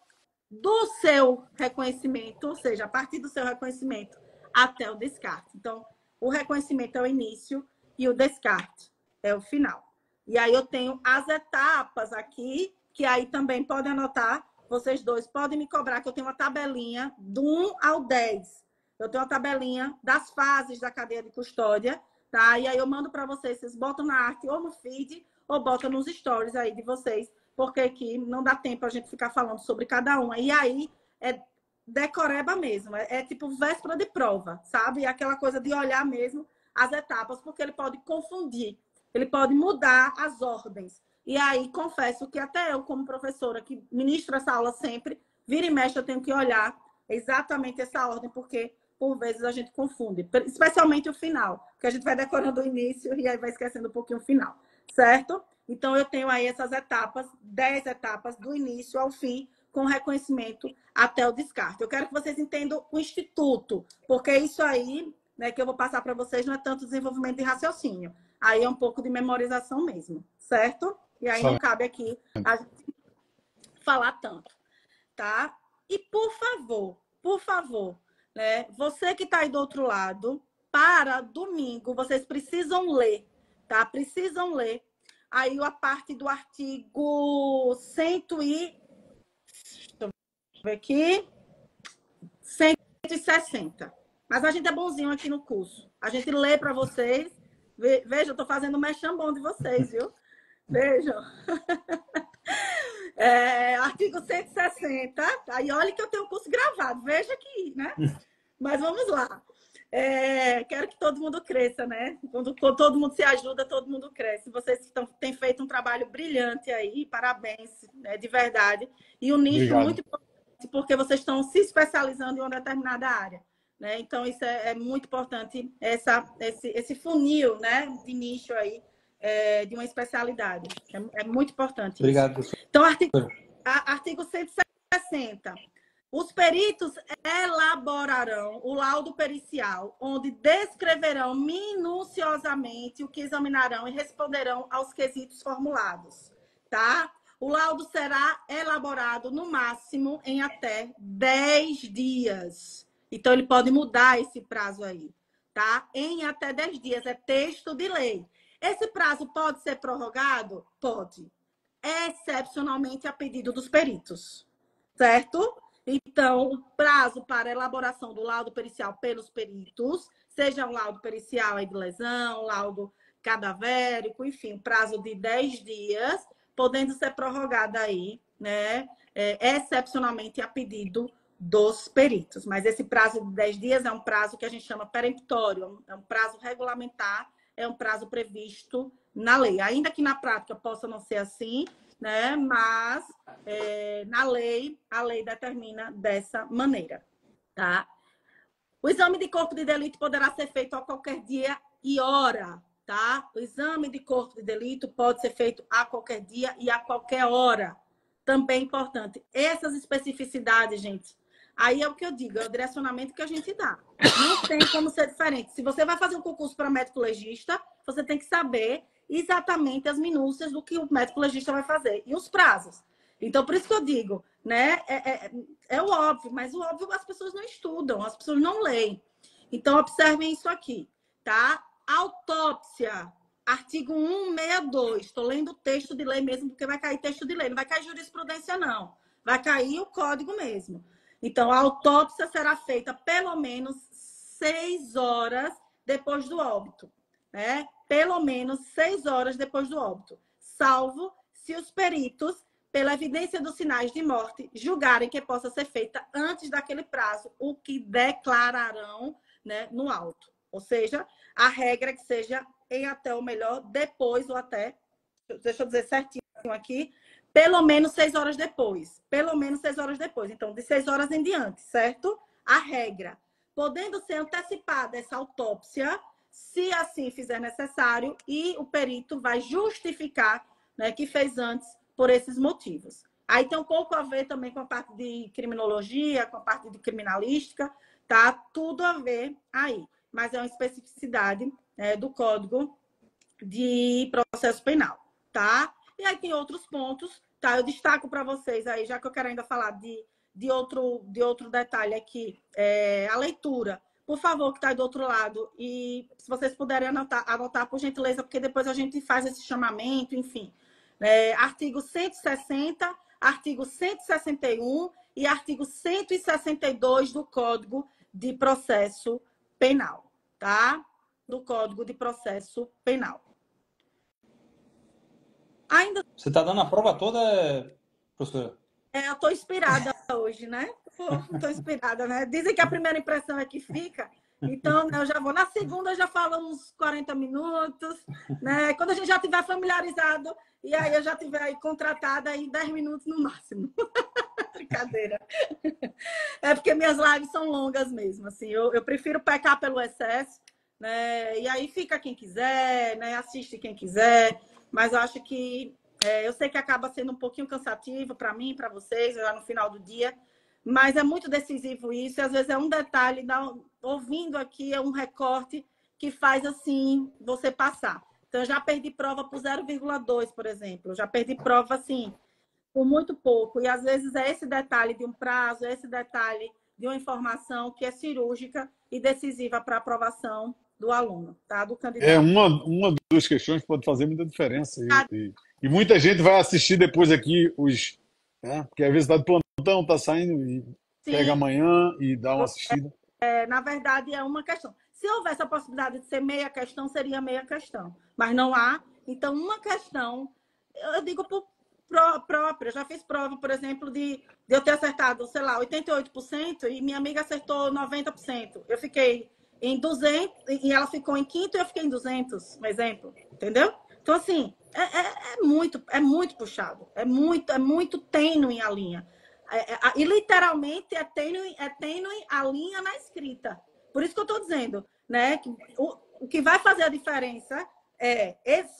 do seu reconhecimento, ou seja, a partir do seu reconhecimento até o descarte. Então, o reconhecimento é o início e o descarte é o final. E aí eu tenho as etapas aqui, que aí também podem anotar, vocês dois podem me cobrar, que eu tenho uma tabelinha do 1 ao 10. Eu tenho uma tabelinha das fases da cadeia de custódia, tá? E aí eu mando para vocês, vocês botam na arte ou no feed, ou botam nos stories aí de vocês, porque aqui não dá tempo a gente ficar falando sobre cada uma. E aí é decoreba mesmo, é tipo véspera de prova, sabe? É aquela coisa de olhar mesmo as etapas, porque ele pode confundir, ele pode mudar as ordens. E aí, confesso que até eu, como professora que ministro essa aula sempre, vira e mexe, eu tenho que olhar exatamente essa ordem, porque por vezes a gente confunde, especialmente o final, porque a gente vai decorando o início e aí vai esquecendo um pouquinho o final, certo? Então, eu tenho aí essas etapas, 10 etapas, do início ao fim, com reconhecimento até o descarte. Eu quero que vocês entendam o instituto, porque isso aí, né, que eu vou passar para vocês, não é tanto desenvolvimento de raciocínio. Aí é um pouco de memorização mesmo, certo? E aí não cabe aqui a gente falar tanto, tá? E, por favor, né, você que está aí do outro lado, para domingo, vocês precisam ler, tá? Precisam ler aí a parte do artigo 160. Mas a gente é bonzinho aqui no curso. A gente lê para vocês. Veja, eu estou fazendo o mexão bom de vocês, viu? Vejam. Artigo 160. Aí olha que eu tenho o curso gravado. Veja aqui, né? Mas vamos lá. Quero que todo mundo cresça, né? Quando todo mundo se ajuda, todo mundo cresce. Vocês têm feito um trabalho brilhante aí, parabéns, né, de verdade. E um nicho muito importante, porque vocês estão se especializando em uma determinada área, né? Então, isso é muito importante, esse funil, né, de nicho aí, de uma especialidade. É muito importante. Obrigado, professor. Então, artigo 160. Os peritos elaborarão o laudo pericial, onde descreverão minuciosamente o que examinarão e responderão aos quesitos formulados, tá? O laudo será elaborado, no máximo, em até 10 dias. Então, ele pode mudar esse prazo aí, tá? Em até 10 dias. É texto de lei. Esse prazo pode ser prorrogado? Pode. Excepcionalmente a pedido dos peritos, certo? Então, o prazo para elaboração do laudo pericial pelos peritos, seja um laudo pericial de lesão, laudo cadavérico, enfim, prazo de 10 dias, podendo ser prorrogado aí, né, excepcionalmente a pedido dos peritos. Mas esse prazo de 10 dias é um prazo que a gente chama peremptório, é um prazo regulamentar, é um prazo previsto na lei. Ainda que na prática possa não ser assim, né? Mas na lei, a lei determina dessa maneira, tá? O exame de corpo de delito poderá ser feito a qualquer dia e hora, tá? O exame de corpo de delito pode ser feito a qualquer dia e a qualquer hora. Também importante. Essas especificidades, gente, aí é o que eu digo, é o direcionamento que a gente dá. Não tem como ser diferente. Se você vai fazer um concurso para médico legista, você tem que saber exatamente as minúcias do que o médico legista vai fazer e os prazos. Então, por isso que eu digo, né? É o óbvio, mas o óbvio as pessoas não estudam, as pessoas não leem. Então, observem isso aqui, tá? Autópsia, artigo 162. Estou lendo o texto de lei mesmo, porque vai cair texto de lei, não vai cair jurisprudência, não. Vai cair o código mesmo. Então, a autópsia será feita pelo menos 6 horas depois do óbito, né? Pelo menos 6 horas depois do óbito, salvo se os peritos, pela evidência dos sinais de morte, julgarem que possa ser feita antes daquele prazo, o que declararão, né, no auto. Ou seja, a regra é que seja em até o melhor, depois ou até, deixa eu dizer certinho aqui, pelo menos 6 horas depois. Pelo menos 6 horas depois. Então, de 6 horas em diante, certo? A regra. Podendo ser antecipada essa autópsia, se assim fizer necessário, e o perito vai justificar, né, que fez antes por esses motivos. Aí tem um pouco a ver também com a parte de criminologia, com a parte de criminalística, tá? Tudo a ver aí. Mas é uma especificidade do Código de Processo Penal, tá? E aí tem outros pontos, tá? Eu destaco para vocês aí, já que eu quero ainda falar de outro detalhe aqui, a leitura. Por favor, que está aí do outro lado, e se vocês puderem anotar, por gentileza, porque depois a gente faz esse chamamento, enfim. Artigo 160, artigo 161 e artigo 162 do Código de Processo Penal, tá? Do Código de Processo Penal. Ainda... Você está dando a prova toda, professora? Eu estou inspirada hoje, né? Estou inspirada, né? Dizem que a primeira impressão é que fica. Então, eu já vou. Na segunda, eu já falo uns 40 minutos, né? Quando a gente já estiver familiarizado, e aí eu já estiver aí contratada em 10 minutos no máximo. Brincadeira. É porque minhas lives são longas mesmo, assim. Eu prefiro pecar pelo excesso, né? E aí fica quem quiser, né? Assiste quem quiser. Mas eu acho que... eu sei que acaba sendo um pouquinho cansativo para mim, para vocês, já no final do dia. Mas é muito decisivo isso, e às vezes é um detalhe, ouvindo aqui, é um recorte que faz assim, você passar. Então, eu já perdi prova por 0,2, por exemplo. Eu já perdi prova, assim, por muito pouco. E às vezes é esse detalhe de um prazo, é esse detalhe de uma informação que é cirúrgica e decisiva para a aprovação do aluno, tá? Do candidato. É uma das questões que pode fazer muita diferença. E muita gente vai assistir depois aqui os... porque às vezes está de plantão, está saindo e Sim. Pega amanhã e dá uma assistida. Na verdade, é uma questão. Se houvesse a possibilidade de ser meia questão, seria meia questão. Mas não há. Então, uma questão, eu digo por própria. Eu já fiz prova, por exemplo, de eu ter acertado, sei lá, 88% e minha amiga acertou 90%. Eu fiquei em 200 e ela ficou em quinto e eu fiquei em 200, um exemplo. Entendeu? Então, assim, é muito puxado. É muito tênue a linha. E literalmente é tênue a linha na escrita. Por isso que eu estou dizendo, né? Que o que vai fazer a diferença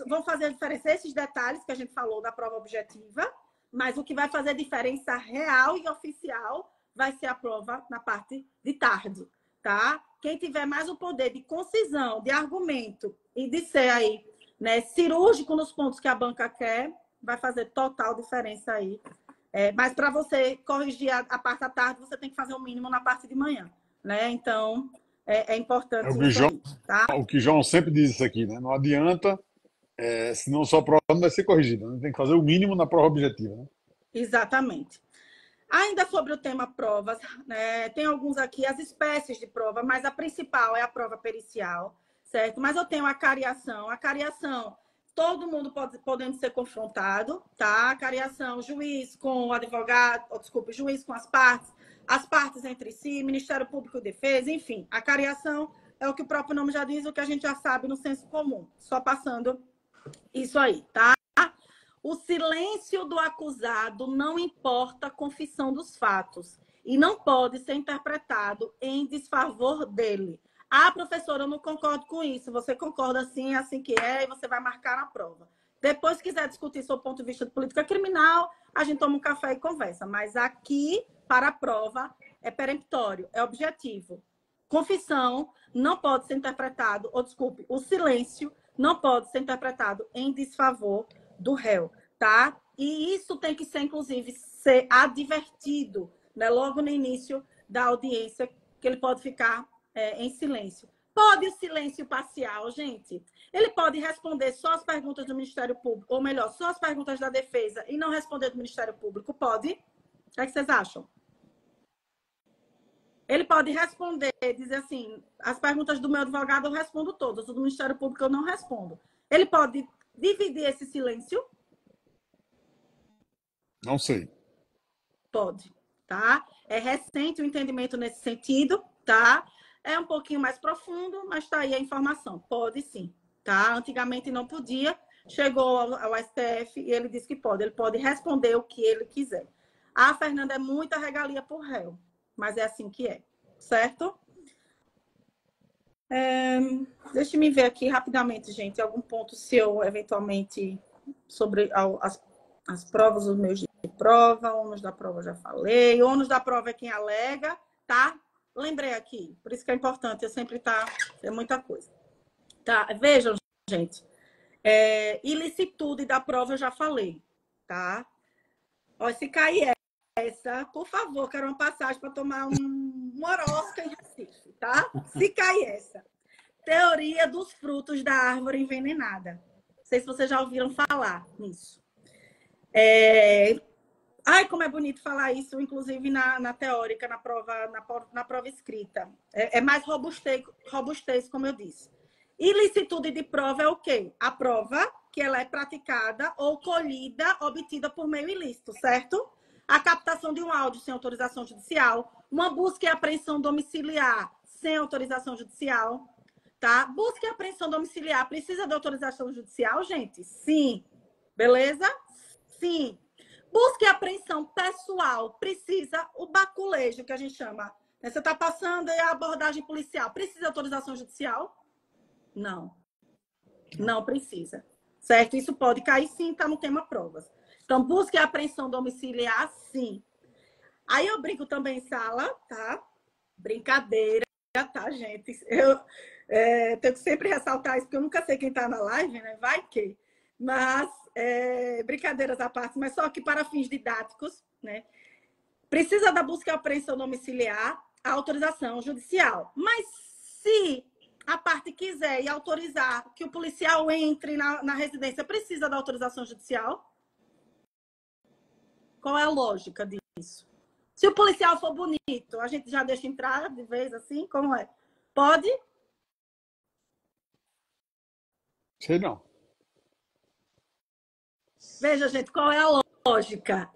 vão fazer a diferença esses detalhes que a gente falou da prova objetiva, mas o que vai fazer a diferença real e oficial vai ser a prova na parte de tarde, tá? Quem tiver mais o poder de concisão, de argumento e de ser aí, né, cirúrgico nos pontos que a banca quer, vai fazer total diferença aí. Mas para você corrigir a parte da tarde, você tem que fazer o mínimo na parte de manhã, né? Então, é importante isso aí, tá? O que João sempre diz isso aqui, né? Não adianta, senão sua prova não vai ser corrigida. Né? Tem que fazer o mínimo na prova objetiva, né? Exatamente. Ainda sobre o tema provas, né? Tem alguns aqui, as espécies de prova, mas a principal é a prova pericial, certo? Mas eu tenho a cariação. A cariação... Todo mundo podendo ser confrontado, tá? Cariação, juiz com o advogado, juiz com as partes entre si, Ministério Público e Defesa, enfim. A cariação é o que o próprio nome já diz, o que a gente já sabe no senso comum. Só passando isso aí, tá? O silêncio do acusado não importa a confissão dos fatos e não pode ser interpretado em desfavor dele. Ah, professora, eu não concordo com isso. Você concorda assim, é assim que é, e você vai marcar na prova. Depois, se quiser discutir seu ponto de vista de política criminal, a gente toma um café e conversa. Mas aqui, para a prova, é peremptório, é objetivo. Confissão não pode ser interpretado, o silêncio não pode ser interpretado em desfavor do réu, tá? E isso tem que ser, inclusive, ser advertido, né, logo no início da audiência, que ele pode ficar em silêncio. Pode o silêncio parcial, gente? Ele pode responder só as perguntas do Ministério Público, ou melhor, só as perguntas da defesa e não responder do Ministério Público? Pode? O que é que vocês acham? Ele pode responder, dizer assim, as perguntas do meu advogado eu respondo todas, o do Ministério Público eu não respondo. Ele pode dividir esse silêncio? Não sei. Pode, tá? É recente o entendimento nesse sentido, tá? É um pouquinho mais profundo, mas está aí a informação. Pode sim, tá? Antigamente não podia, chegou ao STF e ele disse que pode. Ele pode responder o que ele quiser. A Fernanda é muita regalia por réu, mas é assim que é, certo? Deixa eu ver aqui rapidamente, gente, algum ponto se eu eventualmente sobre as provas, os meus de prova, ônus da prova eu já falei, ônus da prova é quem alega, tá? Lembrei aqui, por isso que é importante, eu sempre é muita coisa. Tá, vejam, gente, ilicitude da prova eu já falei, tá? Ó, se cair essa, por favor, quero uma passagem para tomar um orosca em Recife, tá? Se cair essa. Teoria dos frutos da árvore envenenada. Não sei se vocês já ouviram falar nisso. Ai, como é bonito falar isso, inclusive na teórica, na prova escrita. É mais robustez, como eu disse. Ilicitude de prova é o quê? A prova que ela é praticada ou colhida, obtida por meio ilícito, certo? A captação de um áudio sem autorização judicial, uma busca e apreensão domiciliar sem autorização judicial, tá? Busca e apreensão domiciliar precisa de autorização judicial, gente? Sim. Beleza? Sim. Busca e apreensão pessoal precisa o baculejo, que a gente chama. Você está passando e a abordagem policial precisa de autorização judicial? Não. Não precisa. Certo? Isso pode cair sim, está no tema provas. Então, busca e apreensão domiciliar, sim. Aí eu brinco também em sala, tá? Brincadeira, tá, gente? Eu tenho que sempre ressaltar isso, porque eu nunca sei quem está na live, né? Vai que. Mas, brincadeiras à parte, mas só que para fins didáticos, né? Precisa da busca e apreensão domiciliar, a autorização judicial. Mas se a parte quiser e autorizar que o policial entre na residência, precisa da autorização judicial? Qual é a lógica disso? Se o policial for bonito, a gente já deixa entrar de vez assim? Como é? Pode? Sei não. Veja, gente, qual é a lógica?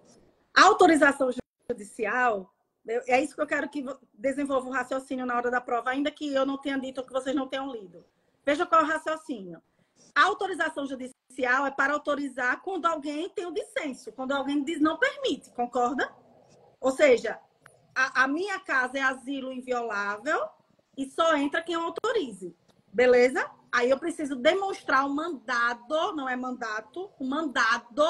A autorização judicial, é isso que eu quero que desenvolva o raciocínio na hora da prova, ainda que eu não tenha dito ou que vocês não tenham lido. Veja qual é o raciocínio. A autorização judicial é para autorizar quando alguém tem o dissenso, quando alguém diz não permite, concorda? Ou seja, a minha casa é asilo inviolável e só entra quem eu autorize. Beleza? Aí eu preciso demonstrar o mandado, não é mandato, o mandado.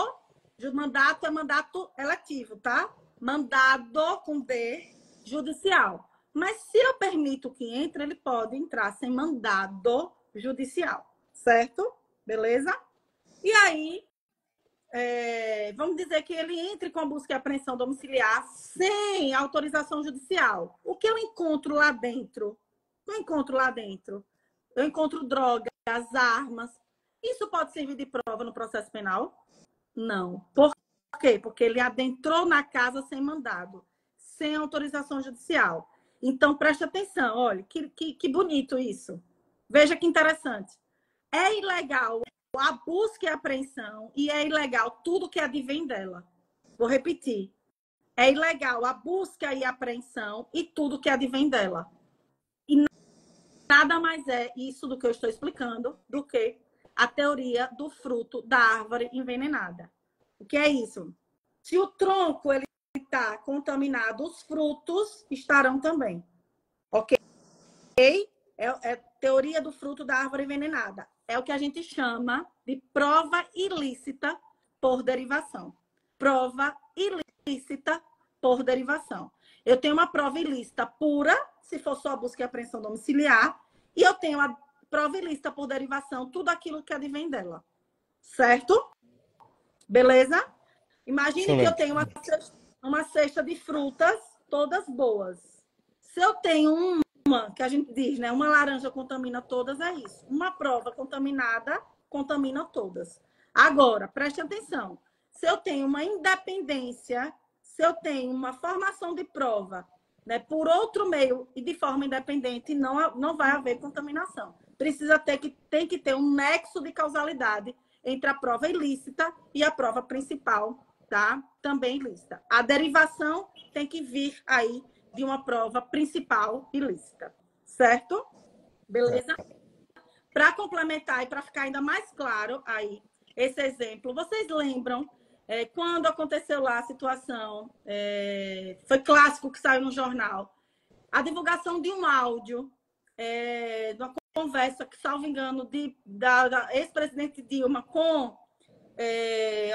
O mandato é mandato eletivo, tá? Mandado com D, judicial. Mas se eu permito que entre, ele pode entrar sem mandado judicial, certo? Beleza? E aí, vamos dizer que ele entre com a busca e apreensão domiciliar sem autorização judicial. O que eu encontro lá dentro? Eu encontro drogas, armas. Isso pode servir de prova no processo penal? Não. Por quê? Porque ele adentrou na casa sem mandado, sem autorização judicial. Então, preste atenção. Olha, que bonito isso. Veja que interessante. É ilegal a busca e a apreensão e é ilegal tudo que advém dela. Vou repetir. É ilegal a busca e a apreensão e tudo que advém dela. E nada mais é isso do que eu estou explicando do que a teoria do fruto da árvore envenenada. O que é isso? Se o tronco ele está contaminado, os frutos estarão também. Ok? É teoria do fruto da árvore envenenada. É o que a gente chama de prova ilícita por derivação. Prova ilícita por derivação. Eu tenho uma prova ilícita pura, se for só busca e apreensão domiciliar, e eu tenho a prova ilícita por derivação, tudo aquilo que advém dela. Certo? Beleza? Imagine que eu tenho uma cesta de frutas, todas boas. Se eu tenho uma, que a gente diz, né? Uma laranja contamina todas, é isso. Uma prova contaminada contamina todas. Agora, preste atenção. Se eu tenho uma independência, se eu tenho uma formação de prova, né, por outro meio e de forma independente, não vai haver contaminação. Tem que ter um nexo de causalidade entre a prova ilícita e a prova principal, tá? Também ilícita. A derivação tem que vir aí de uma prova principal ilícita, certo? Beleza? Para complementar e para ficar ainda mais claro aí esse exemplo, vocês lembram quando aconteceu lá a situação, foi clássico que saiu no jornal, a divulgação de um áudio de uma conversa, que, salvo engano, da ex-presidente Dilma com,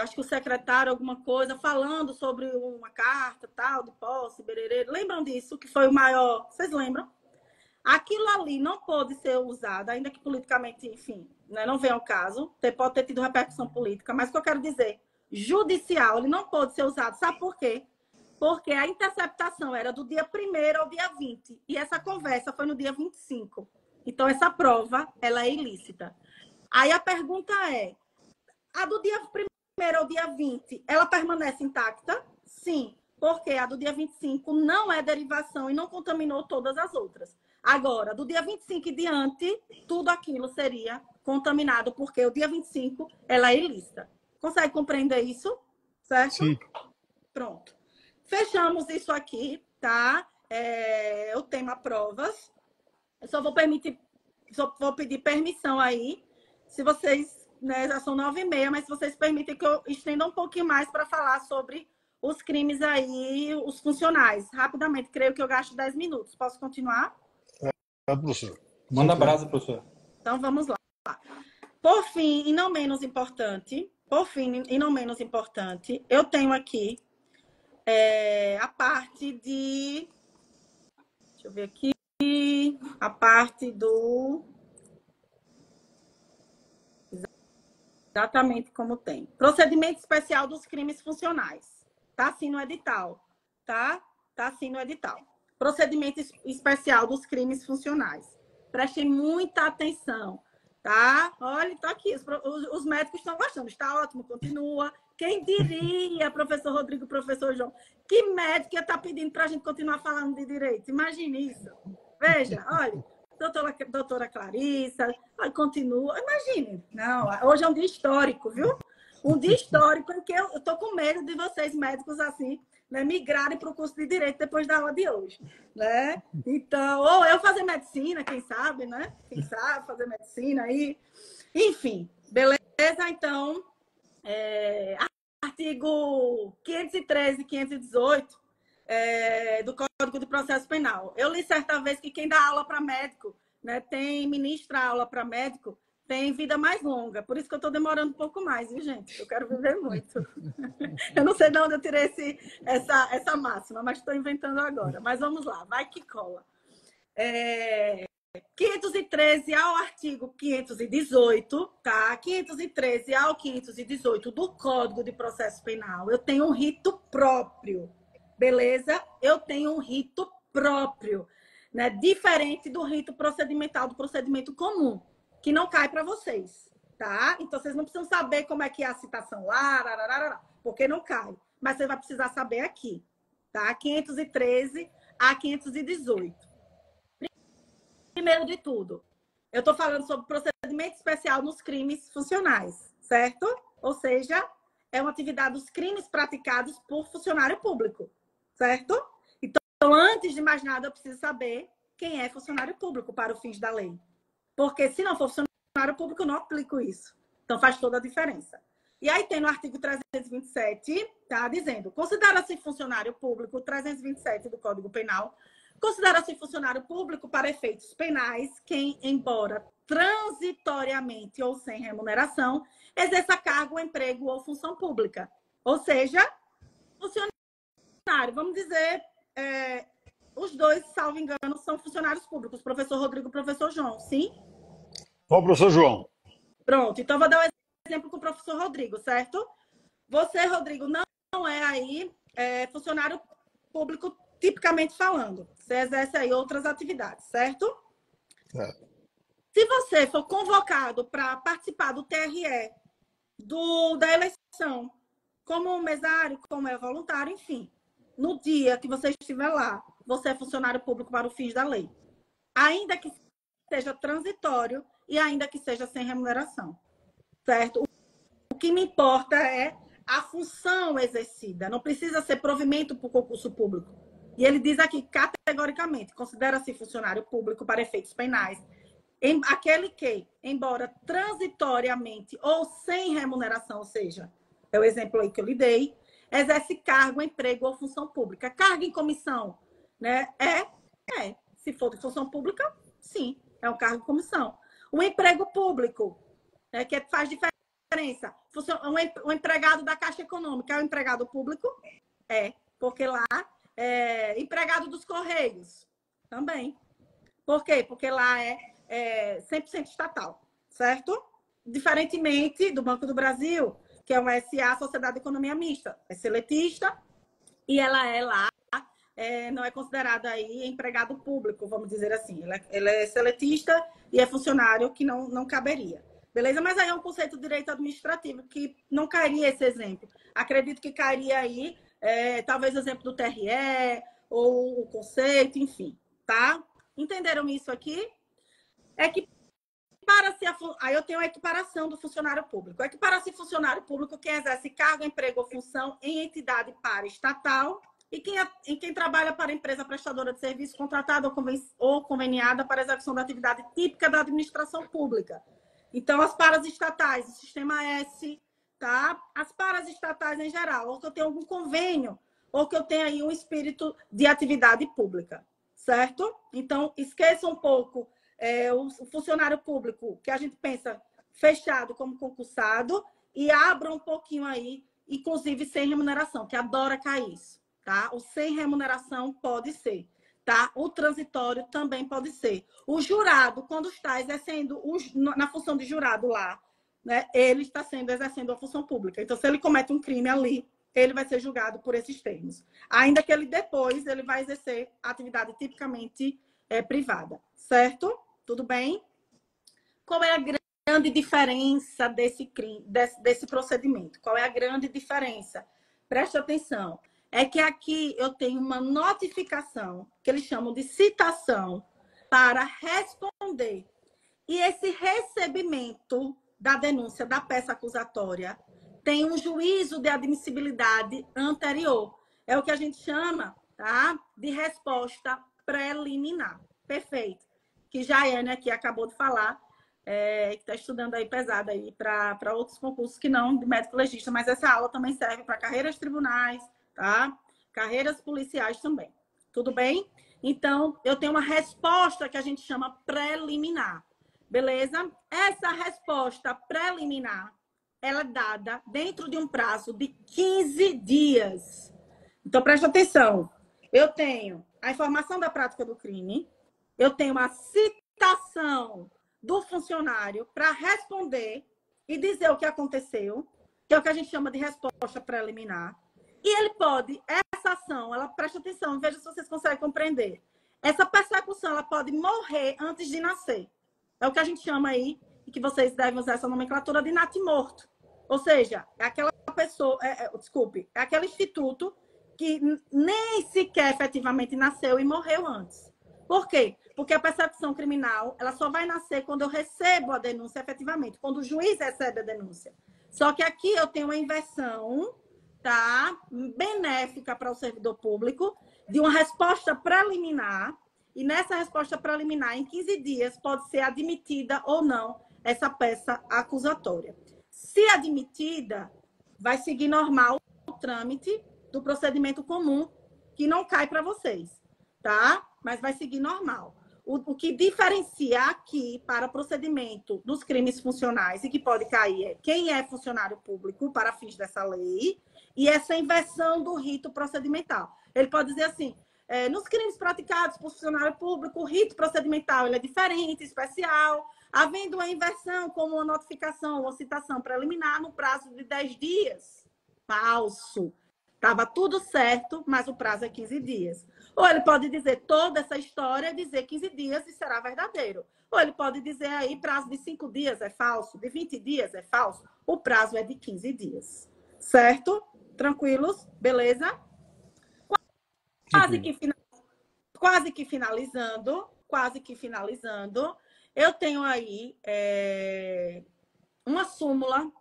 acho que o secretário, alguma coisa, falando sobre uma carta, tal, de posse, bererê. Lembram disso? Que foi o maior... Vocês lembram? Aquilo ali não pôde ser usado, ainda que politicamente, enfim, né, não vem ao caso, pode ter tido repercussão política, mas o que eu quero dizer, judicial, ele não pôde ser usado. Sabe por quê? Porque a interceptação era do dia 1º ao dia 20, e essa conversa foi no dia 25. Então, essa prova, ela é ilícita. Aí a pergunta é, a do dia 1º ao dia 20, ela permanece intacta? Sim, porque a do dia 25 não é derivação e não contaminou todas as outras. Agora, do dia 25 em diante, tudo aquilo seria contaminado, porque o dia 25 ela é ilícita. Consegue compreender isso? Certo? Sim. Pronto. Fechamos isso aqui, tá? O tema provas. Eu só vou pedir permissão aí, se vocês, né, já são 9h30, mas se vocês permitem que eu estenda um pouquinho mais para falar sobre os crimes aí, os funcionais. Rapidamente, creio que eu gasto 10 minutos. Posso continuar? Professor. Manda brasa, professor. Então, vamos lá. Por fim, e não menos importante, eu tenho aqui a parte de... Deixa eu ver aqui. A parte do... Exatamente como tem. Procedimento especial dos crimes funcionais. Tá assim no edital. Tá assim no edital. Procedimento especial dos crimes funcionais. Prestem muita atenção, tá? Olha, tá aqui. Os médicos estão gostando. Está ótimo, continua. Quem diria, professor Rodrigo, professor João, que médico ia estar pedindo para a gente continuar falando de direito? Imagine isso. Veja, olha, doutora Clarissa, olha, continua. Imagine. Não, hoje é um dia histórico, viu? Um dia histórico em que eu estou com medo de vocês, médicos, assim, né, migrarem para o curso de Direito depois da aula de hoje, né? Então, ou eu fazer medicina, quem sabe, né? Quem sabe fazer medicina aí. Enfim, beleza? Então, artigo 513 e 518 do Código de Processo Penal. Eu li certa vez que quem dá aula para médico, né, ministra aula para médico, tem vida mais longa. Por isso que eu estou demorando um pouco mais, viu, gente? Eu quero viver muito. Eu não sei de onde eu tirei essa máxima, mas estou inventando agora. Mas vamos lá, vai que cola. 513 ao artigo 518, tá? 513 ao 518 do Código de Processo Penal. Eu tenho um rito próprio, beleza? Eu tenho um rito próprio, né? Diferente do rito procedimental, do procedimento comum, que não cai para vocês, tá? Então, vocês não precisam saber como é que é a citação lá, porque não cai. Mas você vai precisar saber aqui, tá? 513 a 518. Primeiro de tudo, eu estou falando sobre procedimento especial nos crimes funcionais, certo? Ou seja, é uma atividade dos crimes praticados por funcionário público, certo? Então, antes de mais nada, eu preciso saber quem é funcionário público para os fins da lei. Porque se não for funcionário público, eu não aplico isso. Então, faz toda a diferença. E aí tem no artigo 327, tá, dizendo, considera-se funcionário público, 327 do Código Penal, considera-se funcionário público para efeitos penais quem, embora transitoriamente ou sem remuneração, exerça cargo, emprego ou função pública. Ou seja, funcionário, vamos dizer, os dois, salvo engano, são funcionários públicos, professor Rodrigo e professor João, sim? Ó, professor João. Pronto, então vou dar um exemplo com o professor Rodrigo, certo? Você, Rodrigo, não é aí funcionário público tipicamente falando. Você exerce aí outras atividades, certo? Se você for convocado para participar do TRE, da eleição, como mesário, como voluntário, enfim, no dia que você estiver lá, você é funcionário público para o fins da lei. Ainda que seja transitório e ainda que seja sem remuneração, certo? O que me importa é a função exercida. Não precisa ser provimento para o concurso público. E ele diz aqui, categoricamente, considera-se funcionário público para efeitos penais aquele que, embora transitoriamente ou sem remuneração, ou seja, é o exemplo aí que eu lhe dei, exerce cargo, emprego ou função pública. Cargo em comissão, né? Se for de função pública, sim. É um cargo de comissão. O emprego público, que faz diferença. O empregado da Caixa Econômica é o empregado público? Porque lá é empregado dos Correios também. Por quê? Porque lá é 100% estatal, certo? Diferentemente do Banco do Brasil, que é uma SA, Sociedade de Economia Mista. É seletista e ela é lá, não é considerada aí empregado público, vamos dizer assim. Ela é seletista e é funcionário que não caberia. Beleza? Mas aí é um conceito de direito administrativo que não cairia esse exemplo. Acredito que cairia aí, talvez o exemplo do TRE, ou o conceito, enfim, tá? Entenderam isso aqui? Aí eu tenho a equiparação do funcionário público. Equipara-se funcionário público quem exerce cargo, emprego ou função em entidade paraestatal e quem trabalha para empresa prestadora de serviço contratada ou conveniada para execução da atividade típica da administração pública. Então, as paraestatais, o sistema S, tá? As paraestatais em geral, ou que eu tenho algum convênio, ou que eu tenho aí um espírito de atividade pública, certo? Então, esqueça um pouco o funcionário público, que a gente pensa fechado como concursado, e abra um pouquinho aí, inclusive sem remuneração, que adora cair isso, tá? O sem remuneração pode ser, tá? O transitório também pode ser. O jurado, quando está exercendo na função de jurado lá, né, ele está exercendo a função pública. Então, se ele comete um crime ali, ele vai ser julgado por esses termos. Ainda que ele vai exercer atividade tipicamente privada, certo? Tudo bem? Qual é a grande diferença desse procedimento? Qual é a grande diferença? Preste atenção. É que aqui eu tenho uma notificação, que eles chamam de citação, para responder. E esse recebimento da denúncia da peça acusatória tem um juízo de admissibilidade anterior. É o que a gente chama, tá, de resposta preliminar. Perfeito. Que Jaiane aqui acabou de falar, que está estudando aí pesado aí para outros concursos que não de médico legista, mas essa aula também serve para carreiras tribunais, tá? Carreiras policiais também. Tudo bem? Então, eu tenho uma resposta que a gente chama preliminar. Beleza? Essa resposta preliminar, ela é dada dentro de um prazo de 15 dias. Então, preste atenção. Eu tenho a informação da prática do crime, eu tenho uma citação do funcionário para responder e dizer o que aconteceu, que é o que a gente chama de resposta preliminar. E ele pode, essa ação, ela presta atenção, veja se vocês conseguem compreender. Essa persecução, ela pode morrer antes de nascer. É o que a gente chama aí, e que vocês devem usar essa nomenclatura de natimorto. Ou seja, é aquela pessoa, é aquele instituto que nem sequer efetivamente nasceu e morreu antes. Por quê? Porque a persecução criminal, ela só vai nascer quando eu recebo a denúncia efetivamente, quando o juiz recebe a denúncia. Só que aqui eu tenho uma inversão, tá, benéfica para o servidor público, de uma resposta preliminar, e nessa resposta preliminar, em 15 dias, pode ser admitida ou não essa peça acusatória. Se admitida, vai seguir normal o trâmite do procedimento comum, que não cai para vocês, tá? Mas vai seguir normal. O que diferencia aqui para procedimento dos crimes funcionais e que pode cair é quem é funcionário público para fins dessa lei e essa inversão do rito procedimental. Ele pode dizer assim, nos crimes praticados por funcionário público, o rito procedimental ele é diferente, especial, havendo uma inversão como uma notificação ou citação preliminar no prazo de 10 dias. Falso. Estava tudo certo, mas o prazo é 15 dias. Ou ele pode dizer toda essa história, dizer 15 dias e será verdadeiro. Ou ele pode dizer aí prazo de 5 dias é falso, de 20 dias é falso. O prazo é de 15 dias. Certo? Tranquilos? Beleza? Quase que finalizando, eu tenho aí uma súmula,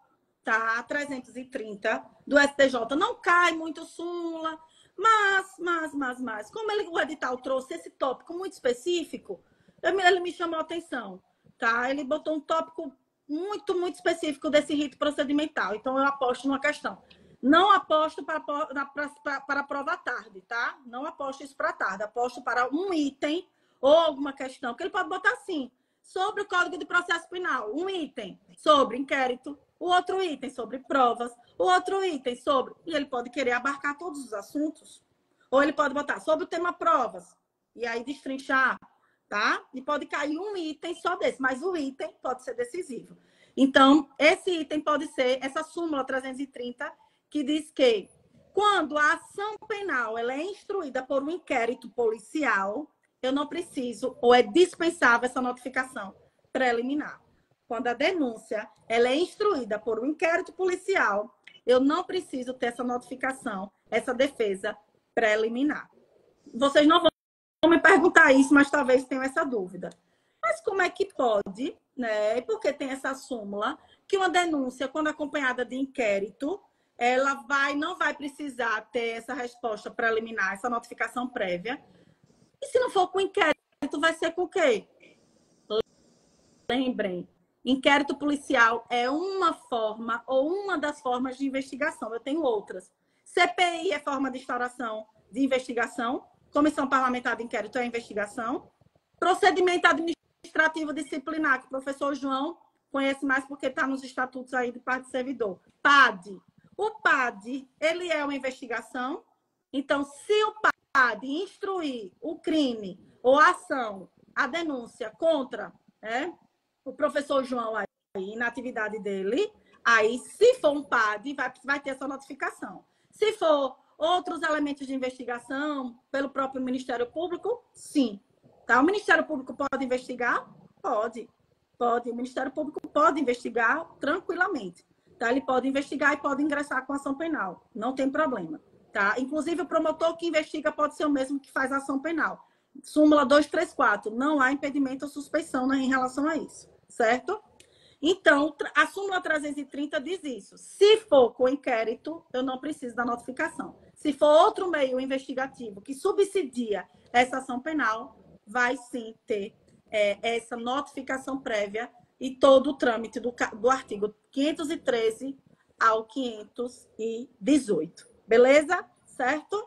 tá? 330 do STJ. Não cai muito súmula, mas, como o edital trouxe esse tópico muito específico, ele me chamou a atenção, tá? Ele botou um tópico muito, muito específico desse rito procedimental. Então, eu aposto numa questão. Não aposto para a prova à tarde, tá? Não aposto isso para a tarde. Aposto para um item ou alguma questão, que ele pode botar assim. sobre o Código de Processo Penal. Um item sobre inquérito, o outro item sobre provas, o outro item sobre... E ele pode querer abarcar todos os assuntos. Ou ele pode botar sobre o tema provas. E aí destrinchar, tá? E pode cair um item só desse, mas o item pode ser decisivo. Então, esse item pode ser essa súmula 330, que diz que quando a ação penal ela é instruída por um inquérito policial, eu não preciso, ou é dispensável essa notificação preliminar. Quando a denúncia ela é instruída por um inquérito policial, eu não preciso ter essa notificação, essa defesa preliminar. Vocês não vão me perguntar isso, mas talvez tenham essa dúvida. Mas como é que pode, né? E por que tem essa súmula, que uma denúncia, quando acompanhada de inquérito, ela não vai precisar ter essa resposta preliminar, essa notificação prévia? E se não for com inquérito, vai ser com o quê? Lembrem, inquérito policial é uma forma ou uma das formas de investigação. Eu tenho outras. CPI é forma de instauração de investigação. Comissão Parlamentar de Inquérito é investigação. Procedimento administrativo disciplinar, que o professor João conhece mais porque está nos estatutos aí de parte do servidor. PAD. O PAD, ele é uma investigação. Então, se o PAD instruir o crime ou a ação, a denúncia contra o professor João aí, na atividade dele, aí, se for um PAD, vai ter essa notificação. Se for outros elementos de investigação pelo próprio Ministério Público, sim. Tá? O Ministério Público pode investigar? Pode. Pode. O Ministério Público pode investigar tranquilamente. Tá? Ele pode investigar e pode ingressar com ação penal. Não tem problema. Tá? Inclusive, o promotor que investiga pode ser o mesmo que faz a ação penal. Súmula 234. Não há impedimento ou suspeição em relação a isso. Certo? Então, a súmula 330 diz isso. Se for com inquérito, eu não preciso da notificação. Se for outro meio investigativo que subsidia essa ação penal, vai sim ter essa notificação prévia e todo o trâmite do artigo 513 ao 518. Beleza? Certo?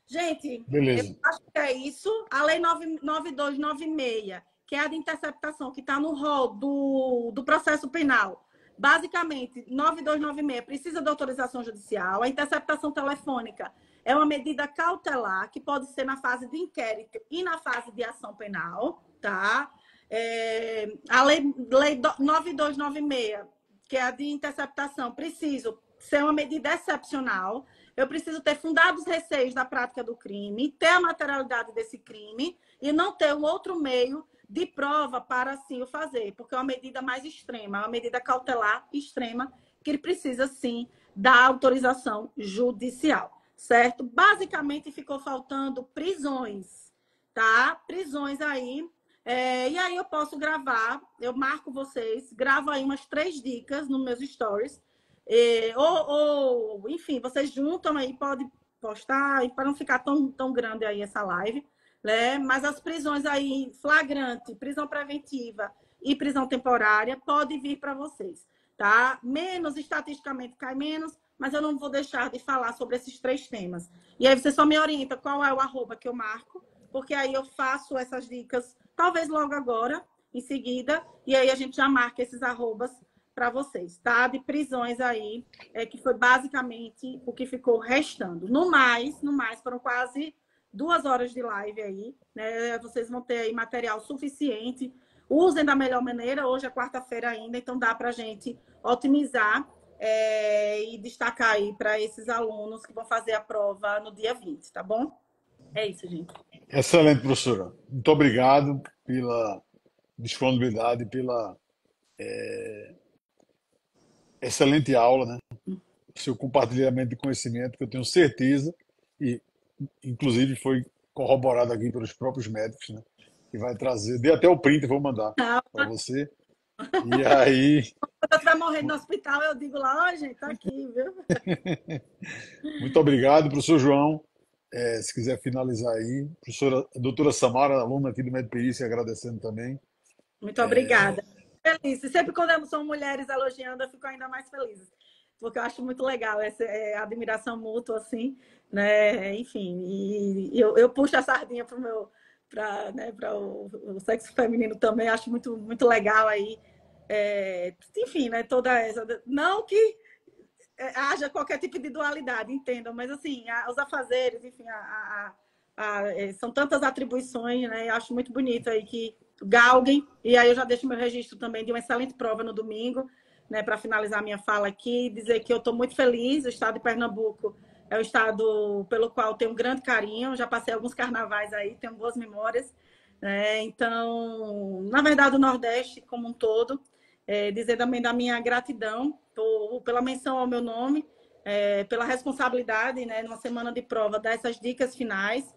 Gente, Beleza. eu acho que é isso. A Lei 9296, que é a de interceptação, que está no rol do processo penal. Basicamente, 9296 precisa de autorização judicial. A interceptação telefônica é uma medida cautelar que pode ser na fase de inquérito e na fase de ação penal, tá? A lei 9296, que é a de interceptação, preciso ser uma medida excepcional. Eu preciso ter fundados receios da prática do crime, ter a materialidade desse crime e não ter um outro meio de prova para assim o fazer, porque é uma medida mais extrema, é uma medida cautelar extrema que ele precisa, sim, da autorização judicial, certo? Basicamente, ficou faltando prisões, tá? Prisões aí. E aí eu posso gravar, eu marco vocês, gravo aí umas 3 dicas nos meus stories, enfim, vocês juntam aí, pode postar, para não ficar tão grande aí essa live, né? Mas as prisões aí, flagrante, prisão preventiva e prisão temporária, pode vir para vocês, tá? Menos, estatisticamente cai menos, mas eu não vou deixar de falar sobre esses 3 temas. E aí você só me orienta qual é o arroba que eu marco, porque aí eu faço essas dicas, talvez logo agora, em seguida, e aí a gente já marca esses arrobas para vocês, tá? De prisões aí, que foi basicamente o que ficou restando. No mais, foram quase 2 horas de live aí, né? Vocês vão ter aí material suficiente. Usem da melhor maneira. Hoje é quarta-feira ainda, então dá para a gente otimizar e destacar aí para esses alunos que vão fazer a prova no dia 20, tá bom? É isso, gente. Excelente, professora. Muito obrigado pela disponibilidade, pela excelente aula, né? Seu compartilhamento de conhecimento, que eu tenho certeza, e inclusive foi corroborado aqui pelos próprios médicos, né? Que vai trazer, dei até o print, vou mandar para você. E aí. Quando eu estiver morrendo no hospital, eu digo lá, gente, tá aqui, viu? Muito obrigado, professor João. Se quiser finalizar aí, doutora Samara, aluna aqui do Medperícia, agradecendo também. Muito obrigada. Feliz. Sempre quando são mulheres elogiando, eu fico ainda mais feliz. Porque eu acho muito legal essa admiração mútua, assim, né? Enfim, e eu puxo a sardinha o sexo feminino também, acho muito, muito legal aí. Enfim, né, toda essa... Não que haja qualquer tipo de dualidade, entendam, mas assim, os afazeres, enfim, são tantas atribuições, né? Eu acho muito bonito aí que galguem, e aí eu já deixo meu registro também de uma excelente prova no domingo, né, para finalizar minha fala aqui, dizer que eu estou muito feliz. O estado de Pernambuco é o estado pelo qual tenho um grande carinho, já passei alguns carnavais aí, tenho boas memórias, né? Então, na verdade, o Nordeste como um todo, dizer também da minha gratidão pela menção ao meu nome, pela responsabilidade, né, numa semana de prova, dar essas dicas finais.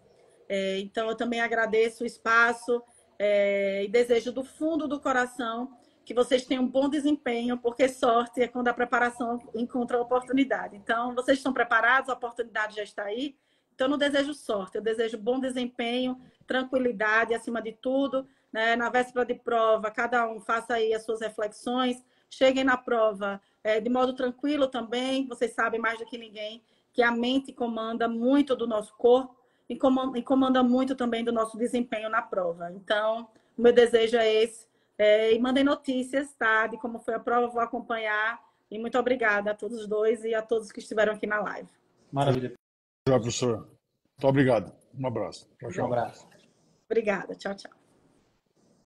Então, eu também agradeço o espaço e desejo do fundo do coração que vocês tenham um bom desempenho, porque sorte é quando a preparação encontra a oportunidade. Então, vocês estão preparados, a oportunidade já está aí. Então, eu não desejo sorte, eu desejo bom desempenho, tranquilidade acima de tudo, né? Na véspera de prova, cada um faça aí as suas reflexões, cheguem na prova de modo tranquilo também. Vocês sabem mais do que ninguém que a mente comanda muito do nosso corpo e comanda muito também do nosso desempenho na prova. Então, o meu desejo é esse. E mandem notícias, tá? De como foi a prova, vou acompanhar. E muito obrigada a todos os dois e a todos que estiveram aqui na live. Maravilha. Tchau, professor. Muito obrigado. Um abraço. Tchau, Um tchau. abraço. Obrigada. Tchau, tchau.